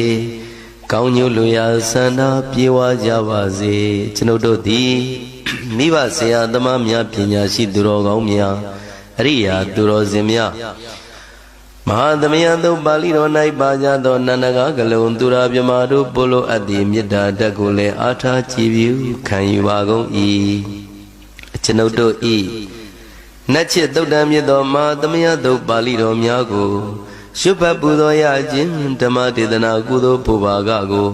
Speaker 1: ကောင်းကျိုးလိုရာဆန္ဒပြေဝကြပါစေကျွန်ုပ်တို့သည်မိဘဆရာသမားများပညာရှိသူတော်ကောင်းများအရိယာသူတော်စင်များမဟာသမယသုတ်ပါဠိတော်၌ပါကြသောနန္ဒကကလုံးသူရမြမာတို့ပို့လို့အပ်သည့်မေတ္တာဓာတ်ကိုလည်းအားထားကြည်ပြုခံယူပါကုန်၏ကျွန်ုပ်တို့၏နတ်ချစ်သုတ်တံမြတ်သောမဟာသမယသုတ်ပါဠိတော်များကိုရွတ်ဖတ်ပူဇော်ရခြင်းဓမ္မဒေသနာကုသိုလ်ဘုရားကကို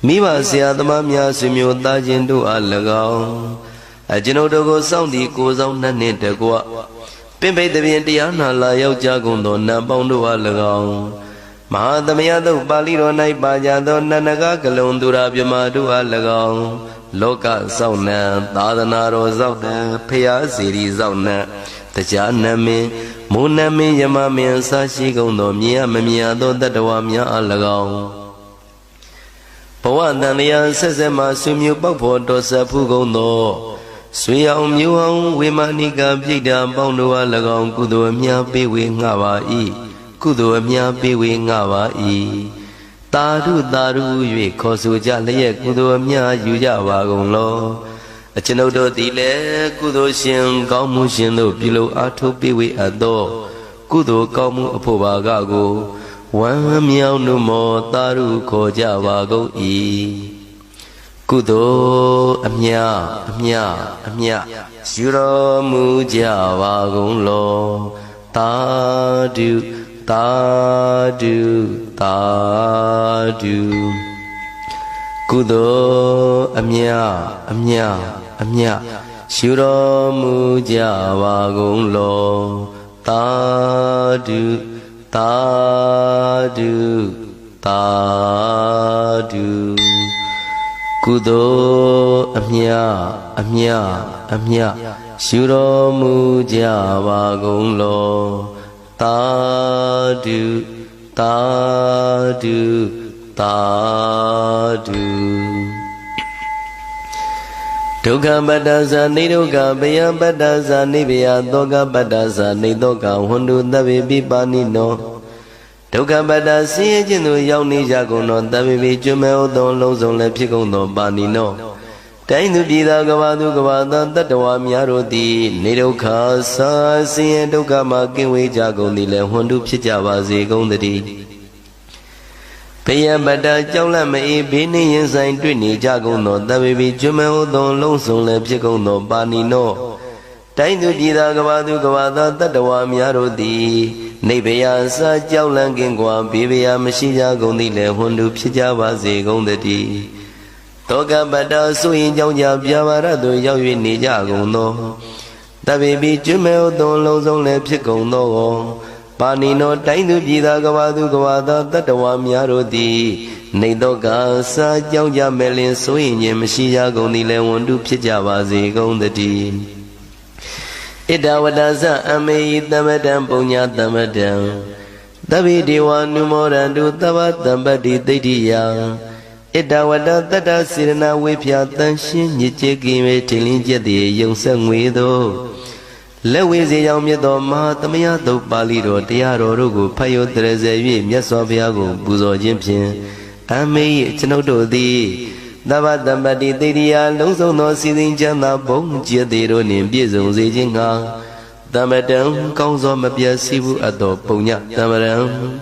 Speaker 1: မိဘဆရာသမားများဆွေမျိုးသားချင်းတို့အား၎င်းကျွန်ုပ်တို့ကိုစောင့်တည်ကိုဆောင်နှင့်တကွပင်ပိတ်တပြင်တရားနာလာရောက်ကြကုန်သောနတ်ပေါင်းတို့အား၎င်းမဟာသမယသုတ်ပါဠိတော်၌ပါကြသောနန္ဒကကလုံးသူရမြမာတို့အား၎င်းလောကစောင့်နှံသာသနာတော်စောင့်နှံဖျားစီရီစောင့်နှံတရားနမင်းမိုးနမင်းယမမင်းအစရှိကုန်သောမြင်ရမမြင်ရသောတတ္တဝါများအား၎င်းဘဝတန်လျာဆက်ဆက်မှဆွေမျိုးပေါက်ဖော်တော်ဆက်ဖူးကုန်သောဆွေအောင်မျိုးအောင်ဝေမာနိကပြိတ္တာပေါင်းတို့အား၎င်းကုသိုလ်အများပေးဝေငှပါ၏ကုသိုလ်အများပေးဝေငှပါ၏တာရုတာရု၍ခေါ်ဆိုကြလျက်ကုသိုလ်အများယူကြပါကုန်လောအကျွန်ုပ်တို့သည်လည်းကုသိုလ်ရှင်ကောင်းမှုရှင်တို့ပြုလို့အားထုတ်ပေးဝေအပ်သောကုသိုလ်ကောင်းမှုအဖို့ပါကကိုဝမ်းမြောက်နှုမောတာရုခေါ်ကြပါကုန်၏ကုသိုလ်အမြအမြအမြယူတော်မူကြပါကုန်လောတာတုတာတုတာတုကုသိုလ်အမြအမြအမြရှုတော်မူကြပါကုန်လောတာတုတာတုတာတုကုသိုလ်အမြအမြအမြရှုတော်မူကြပါကုန်လောတာတုတာတုတာတုဒုက္ခပတ္တဇာနိဒုက္ခဘယပတ္တဇာနိဘယသောကပတ္တဇာနိသောကဝန္တုသဗ္ဗေပိပါဏိနောဒုက္ခပတ္တဆင်းရဲခြင်းသို့ရောက်နေကြကုန်သောသဗ္ဗေကျွမဲဥသောလုံးစုံလည်းဖြစ်ကုန်သောပါဏိနောတိုင်းသူပြည်သားကဘာသူကဘာသာတတ္တဝါများတို့သည်နေဒုက္ခသာဆင်းရဲဒုက္ခမှကင်းဝေးကြကုန်သည်လည်းဝန္တုဖြစ်ကြပါစေကုန်သတည်းဘယပတ္တကြောက်လန့်မအေးဘေးနှင့်ရင်ဆိုင်တွေ့နေကြကုန်သောသဗ္ဗေကျွမဲဥသောလုံးစုံလည်းဖြစ်ကုန်သောပါဏိနောတိုင်းသူပြည်သားကဘာသူကဘာသာတတ္တဝါများတို့သည်နိဗ္ဗာန်စာကြောက်လန့်ကင်းကွာဘေးဗျာမရှိကြကုန်သည်လည်းဝန္တုဖြစ်ကြပါစေကုန်သတည်းတောကပတ္တဆိုရင်ကြောင့်ကြပြပါရသို့ရောက်၍နေကြကုန်သောတဗ္ဗေကျွမဲဥသောလုံးစုံလည်းဖြစ်ကုန်သောပါဏိနောတိုင်းသူပြည်သားကဘာသူကဘာသာတတ္တဝါများတို့သည်နေတော့ကစာကြောင့်ကြမဲ့လင်ဆိုရင်ခြင်းမရှိကြကုန်သည်လည်းဝန္တုဖြစ်ကြပါစေကုန်သတည်း Ida wadasa ame tamadam punya tamadam Tabi dewa numorandu tava tambadi tidiya Ida wadata sirna wipya tanshin Nyichiki me tilin jadi yung sangwido Lewizi yang myedo maha tamaya do pali do Tiyaro rugu payo tereze yue myaswa piyago buzo jimpin Ame chanodo di Tava tambadi tidiya Longsong no sidin chana bong Jidiro nin piezong zi jinga Tamadam kong zo mapya sivu ato punya Tamadam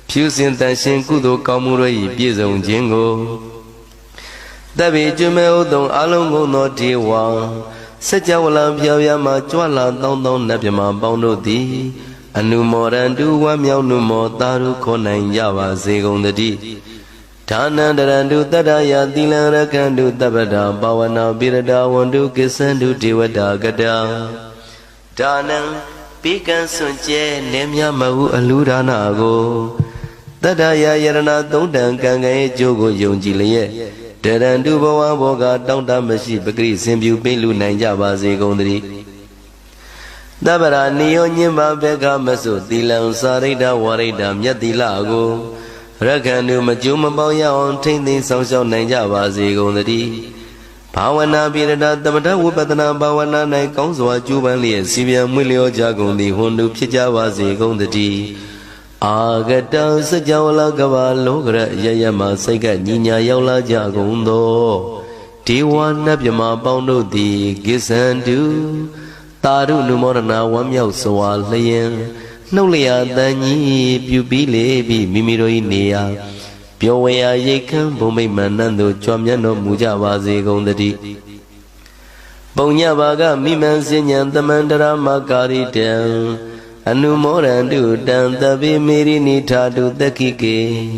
Speaker 1: Piu sin tan sin kudo kaumuro yi piezong jingo Tabi jume udong alongo no diwa Sajawala piao yama chwala tong tong napyama pauno di Anu morandu wa miao numo taru konai yawa zegong dadi Dana darandu tadaya tilang rakandu tabada Bawana birada wandu kisandu diwada gada Dana pikan sunche nemya mahu alurana go Tadaya yarana tongdang kangai jogo yongji liye Darandu bawa boga tongda mashi bakri simbiu pelu nanja bazi gondri Dabara niyo nyimba beka masu tilang sarida warida myatila go Rakandu majuma bauya on tingting song shao nanja bazi gondri Bhawana birada tamata upatana bhawana nai kaungswa juban liye sibya mwilyo jagondi hundu pchija bazi gondri Agata sajawala gava logra yayama saika nyinya yaula jagondo Dewa napyama paundo di gisandu Taru numorana wamyao sawa layan Nauliya danyi pyubi lebi mimiroi neya Pyawaya yekan bomay manando chwamyano muja vaze gondadi Paunya baga miman sinyan tamandara makari dan Anu morandu dan tabi miri ni thadu takike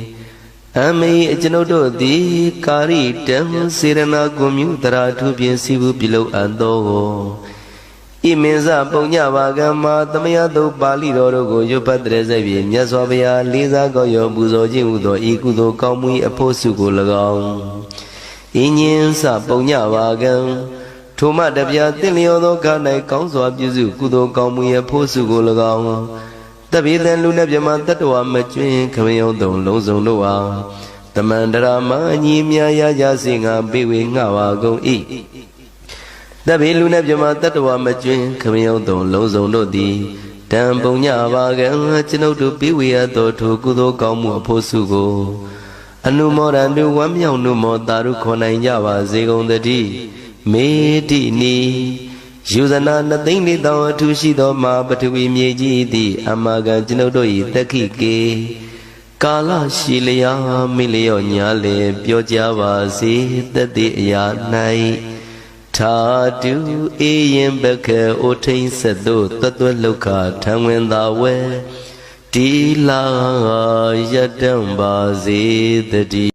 Speaker 1: Ame chanodo di kari dan sirana gumyu taratu pin sivu pilau ando Imensa paunya baga ma tamaya do bali roro go yopatre sabi myaswabaya leza go yo buzo jin udo ikudo kaumui aphosu go lagaung Inyin sa paunya baga Thoma dabya tinlyo do kanai kaungswa pyisu kudo kaumui aphosu go lagaung Tabi dan lu napyama tatwa machwin khamyong dong longsong do wa Tamandara ma nyi mya ya ya singa biwe ngawa gong I Tabi lu napyama tatwa machwin khamyong dong longsong do di Dan punya bagan chanodo biwe ato thu kudo kaumu aphosu go Anu morandu wamyao numo taru khonai yawa zegong dadi Medi ni Yuzana nating ni tao atushi do ma patwi myeji di Amaga chanodo yi takike Kala shilaya milyo nyale pyo jawa si tati ya nai Thadu eyin baka otain sato tatwa lokha thangwen da we Tila yadam ba zi tati